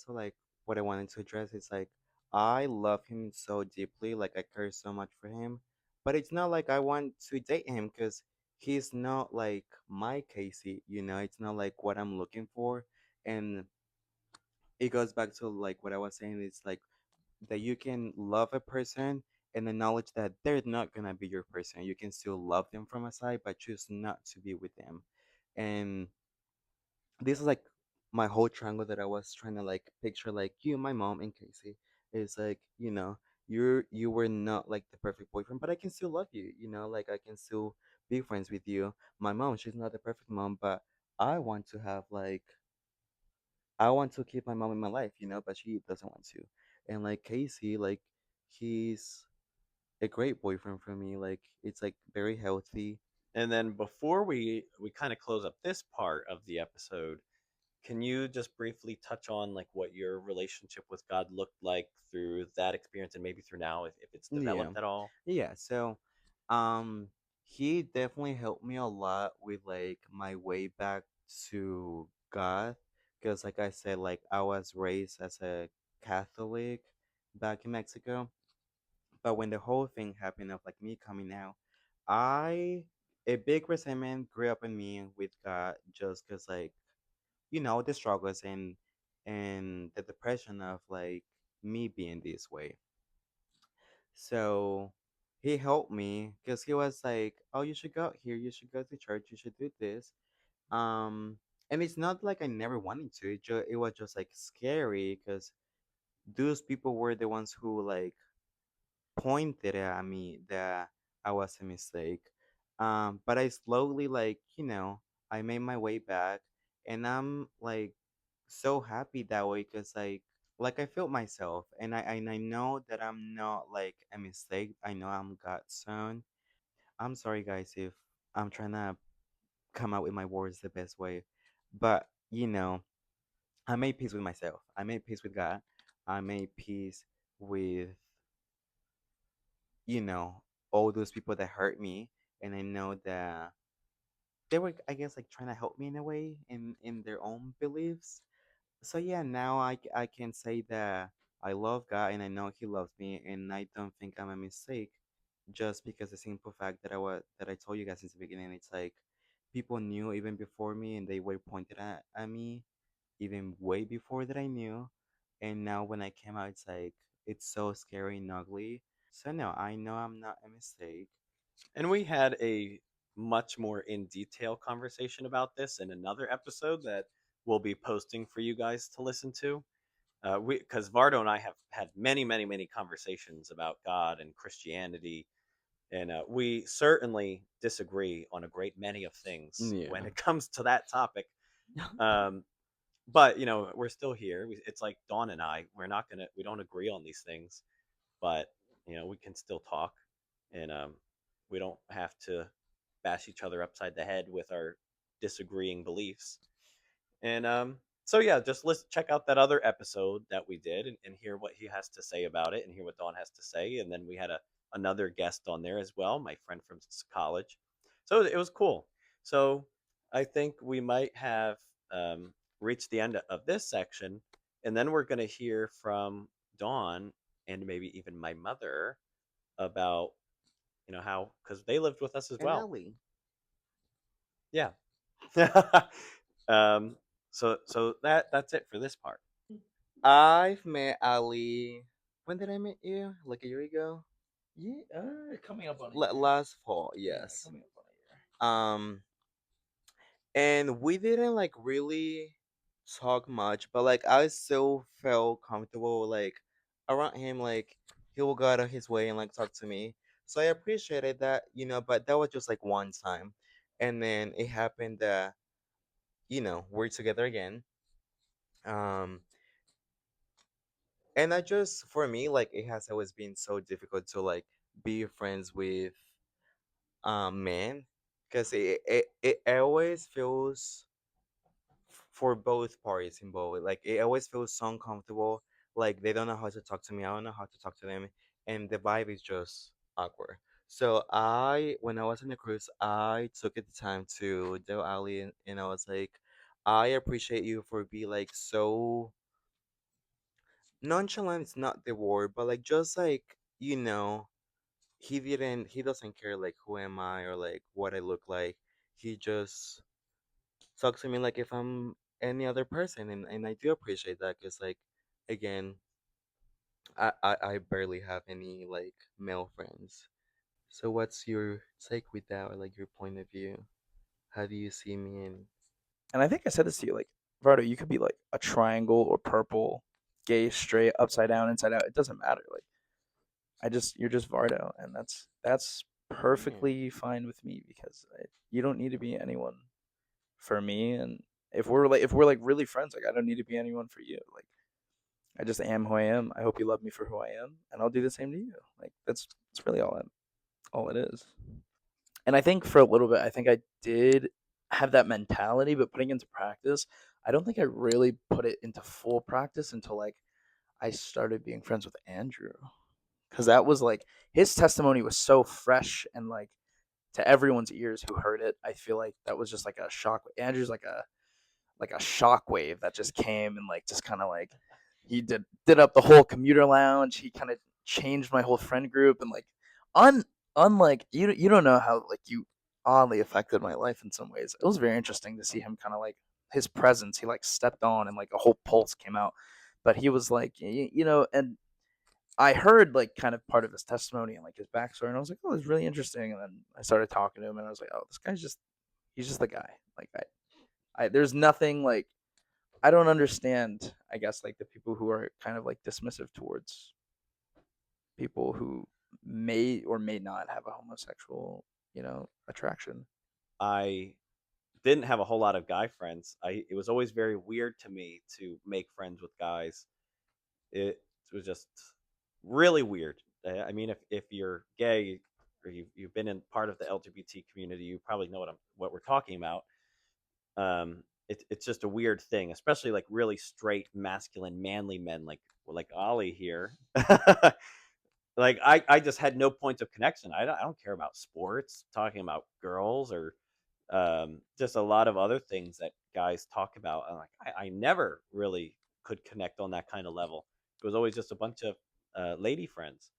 like what I wanted to address. It's like I love him so deeply, like I care so much for him, but it's not like I want to date him because he's not like my Casey. It's not like what I'm looking for, and it goes back to like what I was saying. It's like that you can love a person and acknowledge that they're not gonna be your person. You can still love them from aside, but choose not to be with them. And this is like my whole triangle that I was trying to like picture, like you, my mom, and Casey. Is like you were not like the perfect boyfriend, but I can still love you. Like I can still be friends with you. My mom, she's not the perfect mom, but I want to have like I want to keep my mom in my life, but she doesn't want to. And like Casey, like he's a great boyfriend for me. Like it's like very healthy.
And then before we kind of close up this part of the episode, can you just briefly touch on like what your relationship with God looked like through that experience and maybe through now if it's
Yeah.
developed at all?
Yeah. So um he definitely helped me a lot with like my way back to God. because like I said, like I was raised as a Catholic back in Mexico. But when the whole thing happened of like me coming out, I a big resentment grew up in me with God just because like the struggles and the depression of like me being this way. So he helped me because he was like, "Oh, you should go here. You should go to church. You should do this." Um, and it's not like I never wanted to. It was just like scary because those people were the ones who like pointed at me that I was a mistake. But I slowly like I made my way back, and I'm like so happy that way because like I feel myself, and I know that I'm not like a mistake. I know I'm God's son. I'm sorry, guys, if I'm trying to come out with my words the best way, but I made peace with myself. I made peace with God. I made peace with you know all those people that hurt me, and I know that they were, I guess, like trying to help me in a way in their own beliefs. So yeah, now I can say that I love God and I know He loves me, and I don't think I'm a mistake, just because the simple fact that I told you guys since the beginning. It's like people knew even before me, and they were pointed at me even way before that I knew, and now when I came out, it's like it's so scary and ugly. So no, I know I'm not a mistake.
And we had a much more in detail conversation about this in another episode that we'll be posting for you guys to listen to. We Because Vardo and I have had many, many, many conversations about God and Christianity, and we certainly disagree on a great many of things when
Yeah.
it comes to that topic. Um, but we're still here. It's like Dawn and I. We don't agree on these things, but we can still talk, and we don't have to bash each other upside the head with our disagreeing beliefs. And so yeah, just check out that other episode that we did, and hear what he has to say about it, and hear what Dawn has to say. And then we had another guest on there as well, my friend from college. So it was cool. So I think we might have reached the end of this section, and then we're going to hear from Dawn and maybe even my mother about how, because they lived with us as
And
well.
Ellie.
Yeah. um. So that's it for this part.
I've met Ali. When did I meet you? Like a year ago?
Yeah, coming up on a
Last fall,
Yeah,
yes.
coming up on a year.
And we didn't like really talk much, but like I still felt comfortable like around him. Like he will go out of his way and like talk to me. So I appreciated that, but that was just like one time. And then it happened that, we're together again. Um, and I just, for me, like it has always been so difficult to like be friends with men, because it always feels for both parties involved. Like it always feels so uncomfortable. Like they don't know how to talk to me. I don't know how to talk to them, and the vibe is just awkward. So when I was on the cruise, I took it the time to tell Ali, and I was like, I appreciate you for being like so nonchalant. It's not the word, but like just like he doesn't care like who am I or like what I look like. He just talk to me like if I'm any other person, and I do appreciate that because like again, I barely have any like male friends. So what's your take with that, or like your point of view? How do you see me in?
And I think I said this to you, like Vardo, you could be like a triangle or purple, gay, straight, upside down, inside out. It doesn't matter. Like you're just Vardo, and that's
Yeah.
perfectly fine with me because you don't need to be anyone for me. And if we're like really friends, like I don't need to be anyone for you. Like I just am who I am. I hope you love me for who I am, and I'll do the same to you. Like that's really all it is. And I think for a little bit, I think I did have that mentality, but putting into practice, I don't think I really put it into full practice until like I started being friends with Andrew. Because that was like his testimony was so fresh and like to everyone's ears who heard it. I feel like that was just like a shock. Andrew's like
like a shockwave that just came and like just kind of like he did up the whole commuter lounge. He kind of changed my whole friend group and like un unlike you don't know how like you oddly affected my life in some ways. It was very interesting to see him kind of like his presence. He like stepped on and like a whole pulse came out. But he was like, and I heard like kind of part of his testimony and like his backstory, and I was like, oh, it's really interesting. And then I started talking to him, and I was like, oh, this guy's just he's just the guy. Like there's nothing like I don't understand. I guess like the people who are kind of like dismissive towards people who may or may not have a homosexual, attraction.
I didn't have a whole lot of guy friends. It was always very weird to me to make friends with guys. It was just really weird. I mean, if you're gay or you've been in part of the LGBT community, you probably know what we're talking about. It's just a weird thing, especially like really straight, masculine, manly men like Ollie here. Like I just had no points of connection. I don't care about sports, talking about girls or just a lot of other things that guys talk about. I'm like, I never really could connect on that kind of level. It was always just a bunch of lady friends.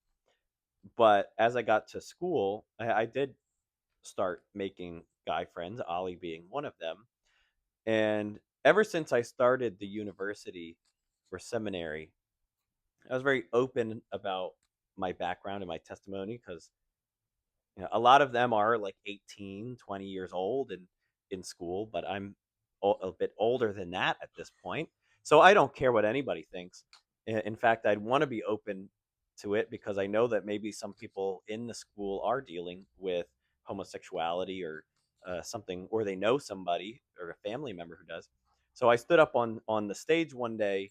But as I got to school, I did start making guy friends, Ollie being one of them. And ever since I started the university or seminary, I was very open about my background and my testimony because a lot of them are like 18, 20 years old and in school, but I'm a bit older than that at this point. So I don't care what anybody thinks. In fact, I'd want to be open to it because I know that maybe some people in the school are dealing with homosexuality or something, or they know somebody or a family member who does. So I stood up on the stage one day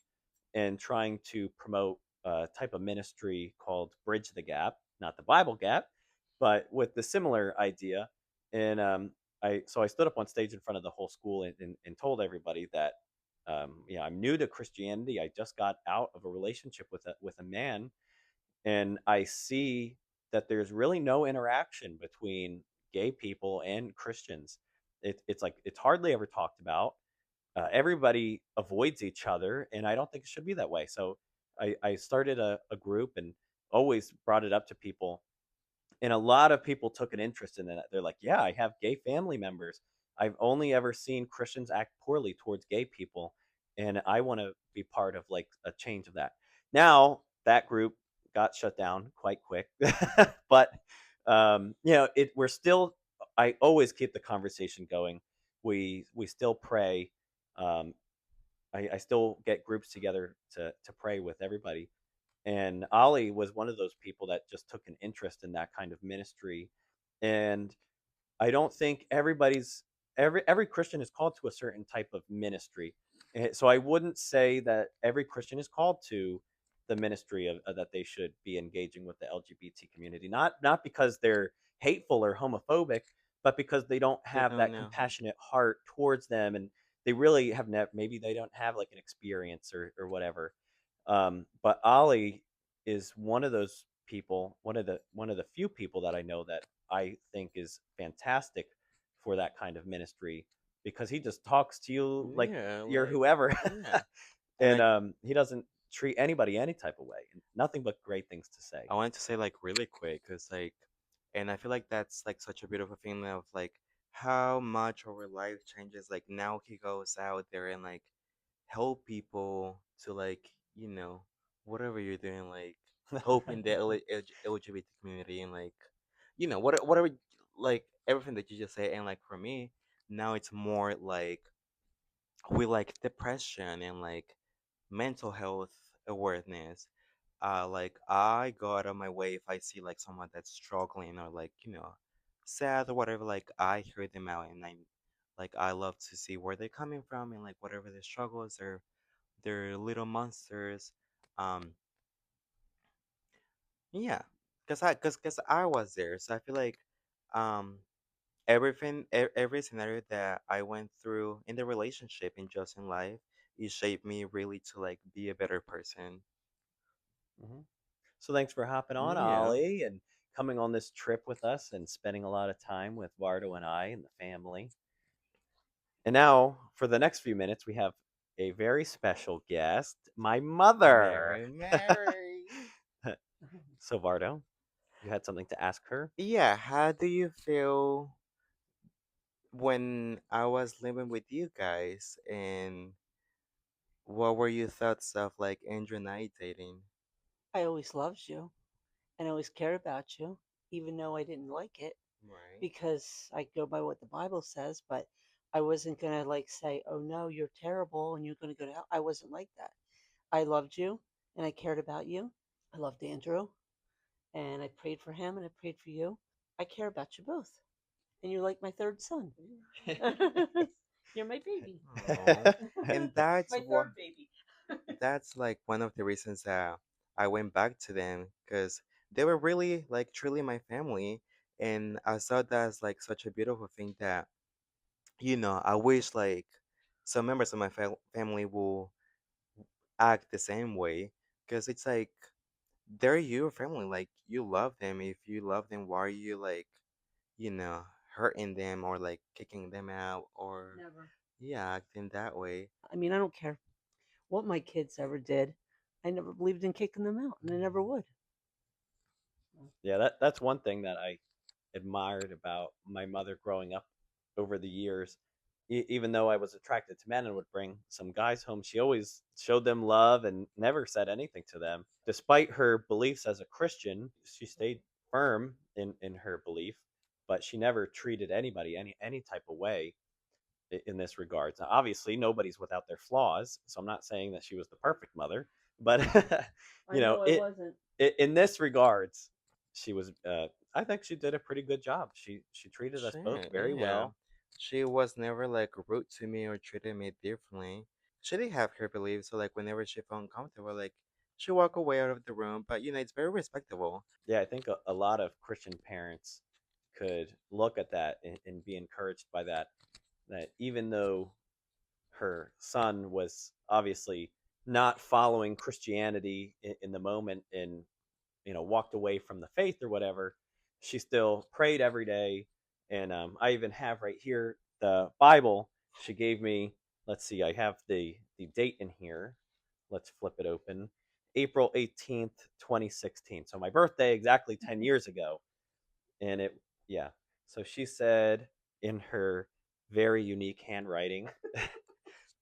and trying to promote a type of ministry called Bridge the Gap, not the Bible Gap, but with the similar idea. And I stood up on stage in front of the whole school and told everybody that I'm new to Christianity. I just got out of a relationship with a man, and I see that there's really no interaction between gay people and Christians. It's like it's hardly ever talked about. Everybody avoids each other, and I don't think it should be that way. So I started a group and always brought it up to people, and a lot of people took an interest in that. They're like, yeah, I have gay family members. I've only ever seen Christians act poorly towards gay people, and I want to be part of like a change of that. Now that group got shut down quite quick, but we're still. I always keep the conversation going. We still pray. Um, I still get groups together to pray with everybody, and Ollie was one of those people that just took an interest in that kind of ministry. And I don't think every Christian is called to a certain type of ministry. So I wouldn't say that every Christian is called to the ministry of that they should be engaging with the LGBT community. Not because they're hateful or homophobic, but because they don't
They
have
don't
that
know.
compassionate heart towards them, and they really have maybe they don't have like an experience or whatever. But Ollie is one of those people, one of the few people that I know that I think is fantastic for that kind of ministry because he just talks to you like
Yeah,
you're
like
whoever,
yeah. And
and he doesn't treat anybody any type of way. Nothing but great things to say.
I wanted to say like really quick, cause like, and I feel like that's like such a beautiful thing of like how much our life changes. Like now he goes out there and like help people to like whatever you're doing, like helping the LGBT community and like whatever, like everything that you just say. And like for me now it's more like with like depression and like mental health awareness. Like I go out of my way if I see like someone that's struggling or like sad or whatever. Like I hear them out, and I love to see where they're coming from and like whatever their struggles or their little monsters. Um, yeah, cause I was there, so I feel like um every scenario that I went through in the relationship and just in life, it shaped me really to like be a better person.
Hmm. So thanks for hopping on,
Yeah.
Ollie, and coming on this trip with us and spending a lot of time with Vardo and I and the family. And now, for the next few minutes, we have a very special guest, my mother.
Mary, Mary.
So, Vardo, you had something to ask her?
Yeah, how do you feel when I was living with you guys, and what were your thoughts of like Andrew and I dating?
I always loved you and I always cared about you, even though I didn't like it
Right.
because I go by what the Bible says, but I wasn't going to like say, oh no, you're terrible and you're going to go to hell. I wasn't like that. I loved you and I cared about you. I loved Andrew and I prayed for him and I prayed for you. I care about you both. And you're like my third son. You're my baby.
Oh, and
My third baby.
that's like one of the reasons that I went back to them, because they were really like truly my family, and I saw that as like such a beautiful thing that I wish like some members of my family will act the same way, because it's like they're your family, like you love them. If you love them, why are you like you know hurting them or like kicking them out or
Never.
yeah acting that way?
I mean, I don't care what my kids ever did. I never believed in kicking them out, and I never would.
Yeah, that's one thing that I admired about my mother growing up over the years. Even though I was attracted to men and would bring some guys home, she always showed them love and never said anything to them. Despite her beliefs as a Christian, she stayed firm in her belief, but she never treated anybody any type of way in this regards. Now, obviously, nobody's without their flaws, so I'm not saying that she was the perfect mother, but
I know I wasn't.
in this regards, she was. I think she did a pretty good job. She treated us both
Sure,
very
yeah.
well.
She was never like rude to me or treated me differently. She did have her beliefs, so like whenever she felt uncomfortable, like she walk away out of the room. But it's very respectable.
Yeah, I think a lot of Christian parents could look at that and be encouraged by that. That even though her son was obviously not following Christianity in the moment and walked away from the faith or whatever, she still prayed every day. And I even have right here the Bible she gave me. Let's see, I have the date in here. Let's flip it open. April 18th, 2016. So my birthday exactly 10 years ago. And yeah. So she said in her very unique handwriting,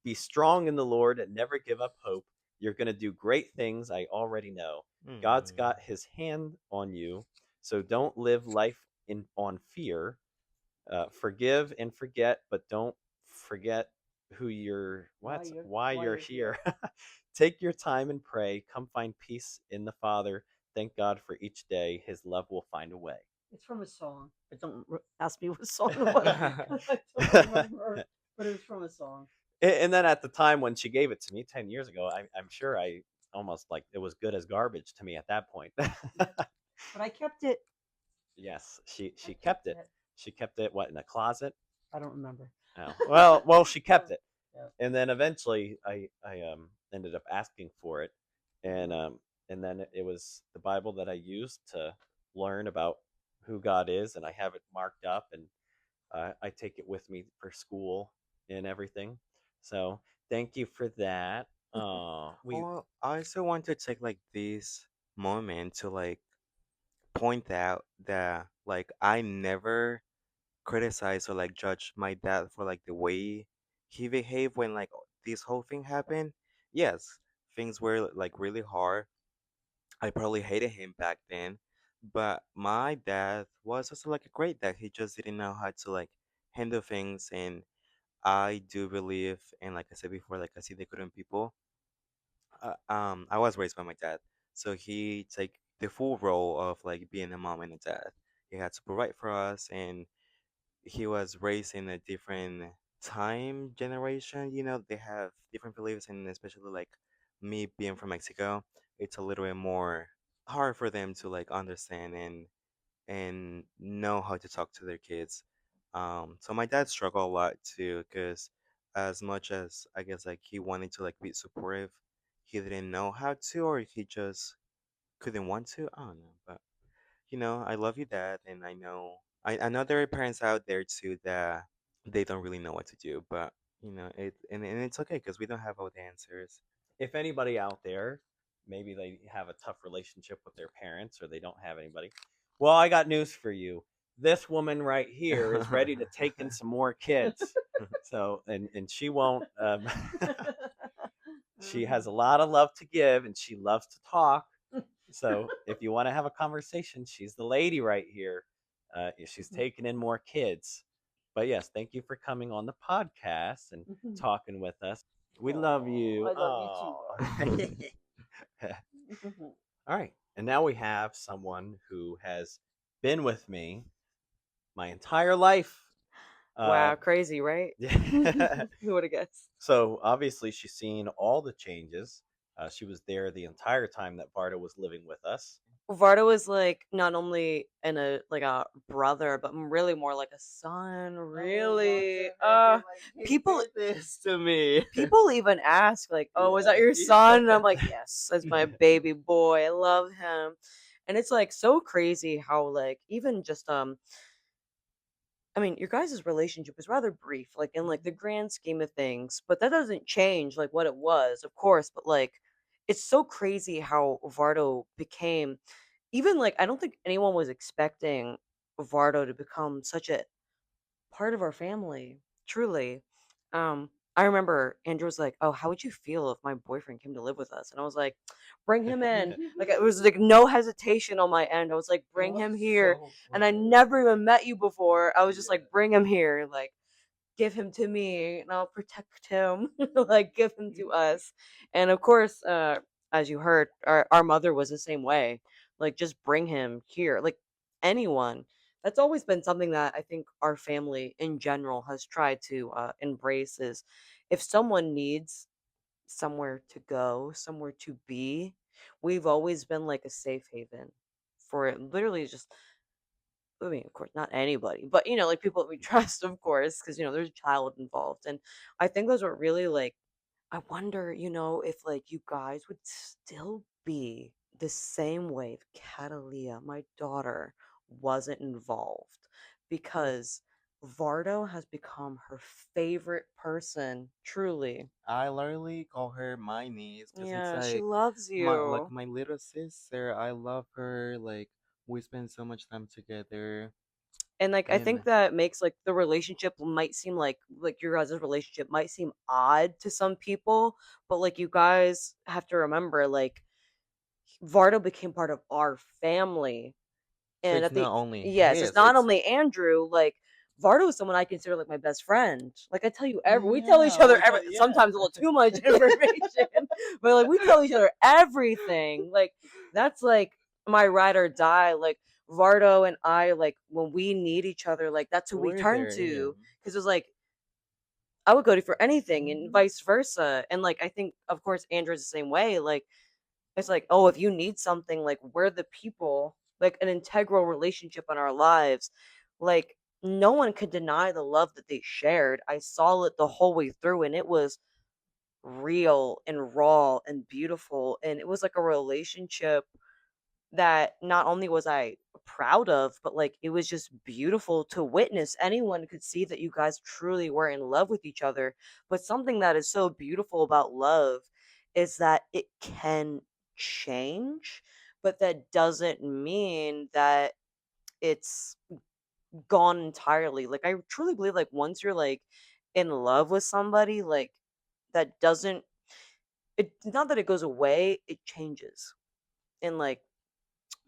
be strong in the Lord and never give up hope. You're going to do great things. I already know. God's
Mm.
got his hand on you. So don't live life on fear. Forgive and forget, but don't forget who you're, why you're here. Take your time and pray. Come find peace in the Father. Thank God for each day. His love will find a way.
It's from a song, but don't ask me what song it was. I don't remember, but it was from a song.
And then at the time when she gave it to me 10 years ago, I'm sure I almost like it was good as garbage to me at that point.
But I kept it.
Yes, she
I
kept it. She kept it what, in a closet?
I don't remember.
Oh. Well, she kept it.
Yeah.
And then eventually I ended up asking for it, and then it was the Bible that I used to learn about who God is, and I have it marked up, and I take it with me for school and everything. So thank you for that. We
Well, I also want to take like this moment to like point out that like I never criticize or like judge my dad for like the way he behaved when like this whole thing happened. Yes, things were like really hard. I probably hated him back then, but my dad was also like a great dad. He just didn't know how to like handle things, and I do believe, and like I said before, like I see the good in people. I was raised by my dad, so he take the full role of like being a mom and a dad. He had to provide for us, and he was raised in a different time generation. They have different beliefs, and especially like me being from Mexico, it's a little bit more hard for them to like understand and know how to talk to their kids. So my dad struggled a lot too, because as much as I guess like he wanted to like be supportive, he didn't know how to, or he just couldn't want to. I don't know, but I love you, Dad, and I know there are parents out there too that they don't really know what to do. But and it's okay because we don't have all the answers.
If anybody out there, maybe they have a tough relationship with their parents or they don't have anybody, well, I got news for you. This woman right here is ready to take in some more kids. So, and she won't. She has a lot of love to give, and she loves to talk. So, if you want to have a conversation, she's the lady right here. She's taking in more kids. But yes, thank you for coming on the podcast and talking with us. We love you.
I love you too,
Oh.
Barb.
All right. And now we have someone who has been with me my entire life.
Wow, crazy, right?
Yeah.
Who would have guessed?
So obviously she's seen all the changes. She was there the entire time that Varda was living with us.
Vardo was like not only a brother, but really more like a son. Really, people
this to me.
people even ask like, "Oh, is that
Yeah.
your son?" And I'm like, "Yes, that's my baby boy. I love him." And it's like so crazy how like even just I mean, your guys' relationship is rather brief, like in like the grand scheme of things, but that doesn't change like what it was, of course. But like, it's so crazy how Vardo became. Even like, I don't think anyone was expecting Vardo to become such a part of our family. Truly, I remember Andrew was like, "Oh, how would you feel if my boyfriend came to live with us?" And I was like, "Bring him in." Like it was like no hesitation on my end. I was like, "Bring him here." And I never even met you before. I was just like, "Bring him here." Like give him to me and I'll protect him. Like give him to us. And of course, as you heard, our mother was the same way. Like just bring him here. Like anyone. That's always been something that I think our family in general has tried to embrace is if someone needs somewhere to go, somewhere to be, we've always been like a safe haven for it. Literally just I mean, of course, not anybody, but like people that we trust, of course, because there's a child involved, and I think those are really like. I wonder, if like you guys would still be the same way if Catalia, my daughter, wasn't involved, because Vardo has become her favorite person, truly.
I literally call her my niece because it's
Yeah, she
like
loves you.
my little sister. I love her. Like we spend so much time together,
And like I
and
think that makes like the relationship might seem like your guys' relationship might seem odd to some people, but like you guys have to remember like Vardo became part of our family.
so
And
it's
at the
not only
yes, it's
his.
not
It's
only Andrew, like Vardo is someone I consider like my best friend. Like I tell you we tell each
yeah.
other
We thought yeah.
sometimes a little too much information, but like we tell each other everything. Like that's like my ride or die. Like Vardo and I, like when we need each other, like that's who we
We're
turn
there. Yeah.
to. Because it's like I would go to for anything, and
Mhm.
vice versa. And like I think, of course, Andrew's the same way. Like it's like, oh, if you need something, like we're the people, like an integral relationship in our lives. Like no one could deny the love that they shared. I saw it the whole way through, and it was real and raw and beautiful. And it was like a relationship that not only was I proud of, but like it was just beautiful to witness. Anyone could see that you guys truly were in love with each other. But something that is so beautiful about love is that it can change, but that doesn't mean that it's gone entirely. Like I truly believe like once you're like in love with somebody, like that doesn't it not that it goes away, it changes. And like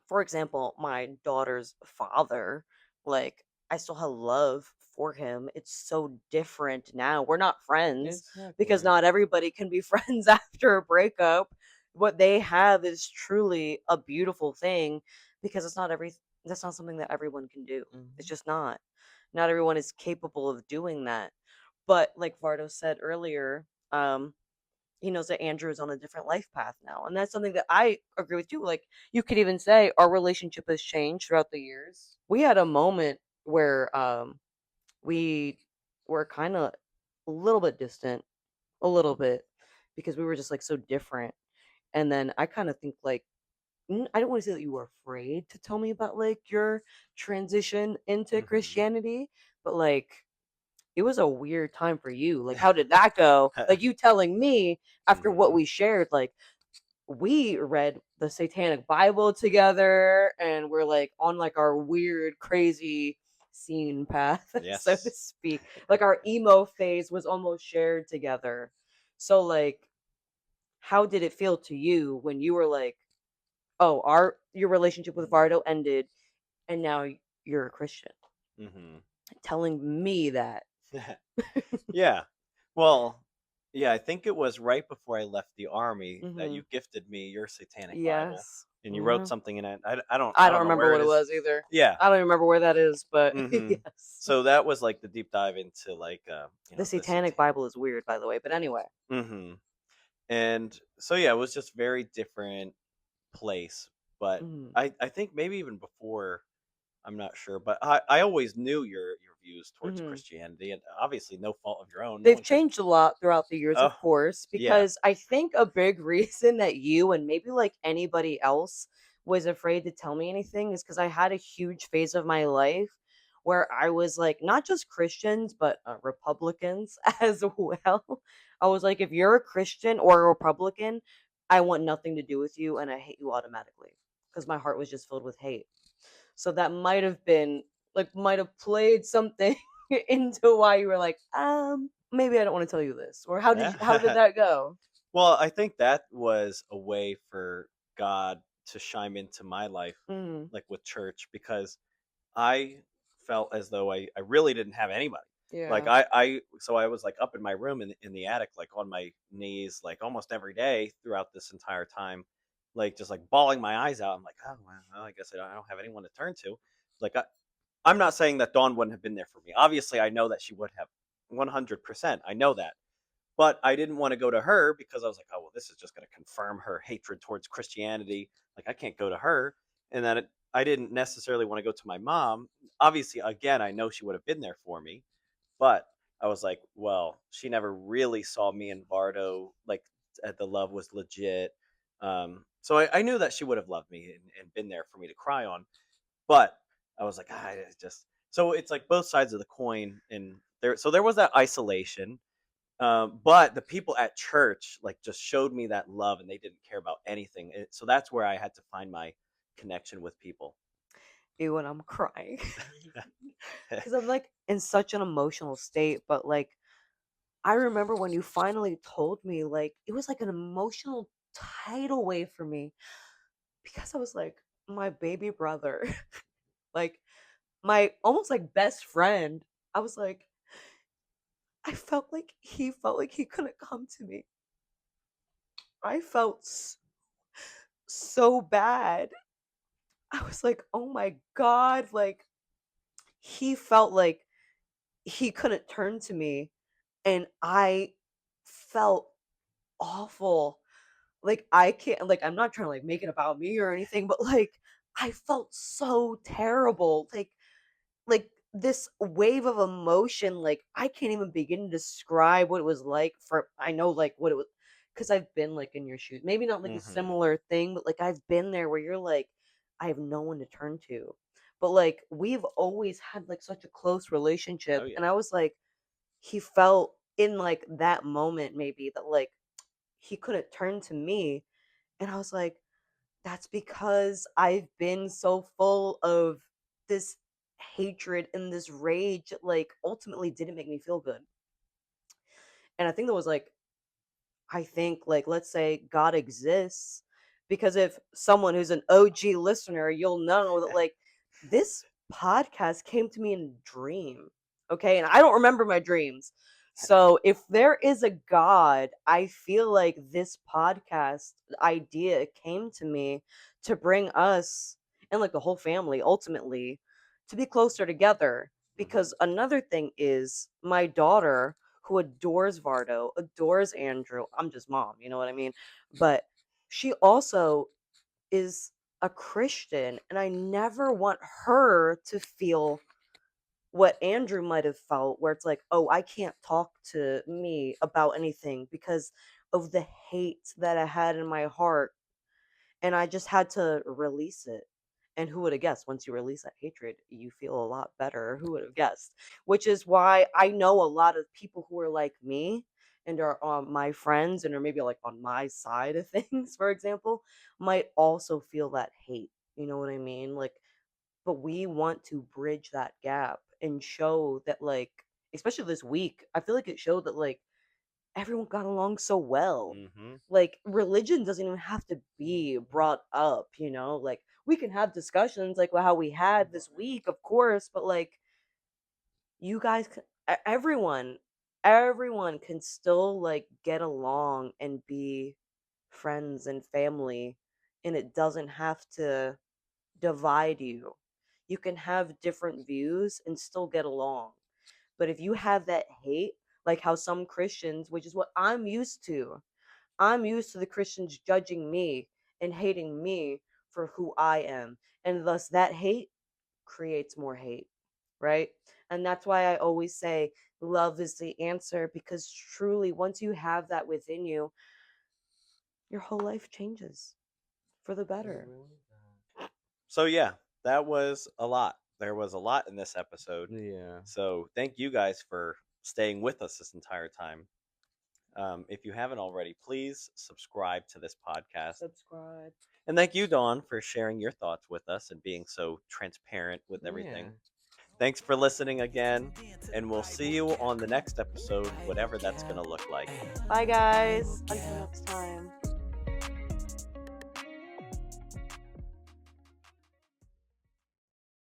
for example, my daughter's father, like I still have love for him. It's so different now. We're not friends because
Exactly.
not everybody can be friends after a breakup. What they have is truly a beautiful thing because that's not something that everyone can do. It's
Mhm.
just not. Not everyone is capable of doing that. But like Vardo said earlier, he knows that Andrew is on a different life path now. And that's something that I agree with you. Like, you could even say our relationship has changed throughout the years. We had a moment where we were kind of a little bit distant, a little bit, because we were just like so different. And then I kind of think like, I don't want to say that you were afraid to tell me about like your transition into
Mhm.
Christianity, but like it was a weird time for you. Like, how did that go? Like, you telling me after what
Mhm.
we shared, like, we read the Satanic Bible together and we're like on like our weird, crazy scene path, so to
Yes.
speak. Like, our emo phase was almost shared together. So, like, how did it feel to you when you were like, oh, your relationship with Vardo ended and now you're a Christian?
Mhm.
Telling me that.
Yeah. Well, yeah, I think it was right before I left the army that
Hmm.
you gifted me your Satanic Bible,
Yes.
and you wrote
Yeah.
something in it. I don't
I
I
don't
don't know
remember
where
what
it
it
is.
was either.
Yeah.
I don't even remember where that is, but
Mhm.
yes.
So that was like the deep dive into like
The
the
Satanic
Satan.
Bible is weird, by the way. But anyway.
Mhm. And so yeah, it was just very different place, but
Mhm.
I think maybe even before, I'm not sure, but I always knew your views towards
Mhm.
Christianity, and obviously no fault of your own. No
They've
one can.
changed a lot throughout the years,
Oh,
of course,
yeah.
because I think a big reason that you and maybe like anybody else was afraid to tell me anything is because I had a huge phase of my life where I was like, not just Christians, but Republicans as well. I was like, if you're a Christian or a Republican, I want nothing to do with you and I hate you automatically because my heart was just filled with hate. So that might have been like might have played something into why you were like, maybe I don't want to tell you this. Or how did
Yeah.
that go?
Well, I think that was a way for God to shine into my life,
Mm,
like with church, because I felt as though I really didn't have anybody. Like
yeah.
so I was like up in my room in the attic, like on my knees, like almost every day throughout this entire time, like just like bawling my eyes out. I'm like, oh well, I guess I don't have anyone to turn to. Like I'm not saying that Dawn wouldn't have been there for me. Obviously, I know that she would have, 100%. I know that, but I didn't want to go to her because I was like, oh well, this is just going to confirm her hatred towards Christianity. Like I can't go to her, and then I didn't necessarily want to go to my mom. Obviously, again, I know she would have been there for me, but I was like, well, she never really saw me and Vardo like the love was legit. So I knew that she would have loved me and been there for me to cry on, but I was like, just so it's like both sides of the coin, and there. So there was that isolation, but the people at church like just showed me that love, and they didn't care about anything. So that's where I had to find my connection with people.
Ew, and I'm crying. Because I'm like in such an emotional state. But like, I remember when you finally told me, like, it was like an emotional tidal wave for me because I was like, my baby brother, like, my almost like best friend. I was like, I felt like he couldn't come to me. I felt so bad. I was like, "Oh my god," like he felt like he couldn't turn to me and I felt awful. Like I can't like I'm not trying to like make it about me or anything, but like I felt so terrible. Like this wave of emotion, like I can't even begin to describe what it was like for I know like what it was because I've been like in your shoes. Maybe not like a
Hmm.
similar thing, but like I've been there where you're like, I have no one to turn to. But like we've always had like such a close
Oh
relationship. And
yeah.
I was like, he felt in like that moment maybe that like he couldn't turn to me. And I was like, that's because I've been so full of this hatred and this rage, like ultimately didn't make me feel good. And I think that was like I think, like, let's say God exists, because if someone who's an OG listener, you'll know that, like, this podcast came to me in a dream. Okay. And I don't remember my dreams. So if there is a God, I feel like this podcast idea came to me to bring us and, like, the whole family ultimately to be closer together.
Hmm.
Because another thing is my daughter who adores Vardo, adores Andrew. I'm just mom, you know what I mean? But she also is a Christian, and I never want her to feel what Andrew might have felt, where it's like, oh, I can't talk to me about anything because of the hate that I had in my heart, and I just had to release it. And who would have guessed once you release that hatred, you feel a lot better? Who would have guessed? Which is why I know a lot of people who are like me and are my friends and are maybe like on my side of things, for example, might also feel that hate. You know what I mean? Like, but we want to bridge that gap and show that, like, especially this week, I feel like it showed that, like, everyone got along so well.
Mm-hmm.
Like, religion doesn't even have to be brought up, you know? Like, we can have discussions like how we had this week, of course, but like, you guys, everyone can still like get along and be friends and family, and it doesn't have to divide you. You can have different views and still get along. But if you have that hate, like how some Christians, which is what I'm used to the Christians judging me and hating me for who I am. And thus that hate creates more hate, right? And that's why I always say love is the answer, because truly, once you have that within you, your whole life changes for the
It
better.
really does.
So yeah, that was a lot. There was a lot in this episode.
Yeah.
So thank you guys for staying with us this entire time. If you haven't already, please subscribe to this podcast.
Subscribe.
And thank you, Dawn, for sharing your thoughts with us and being so transparent with everything.
Yeah.
Thanks for listening again, and we'll see you on the next episode, whatever that's going to look like.
Bye, guys. Until next time.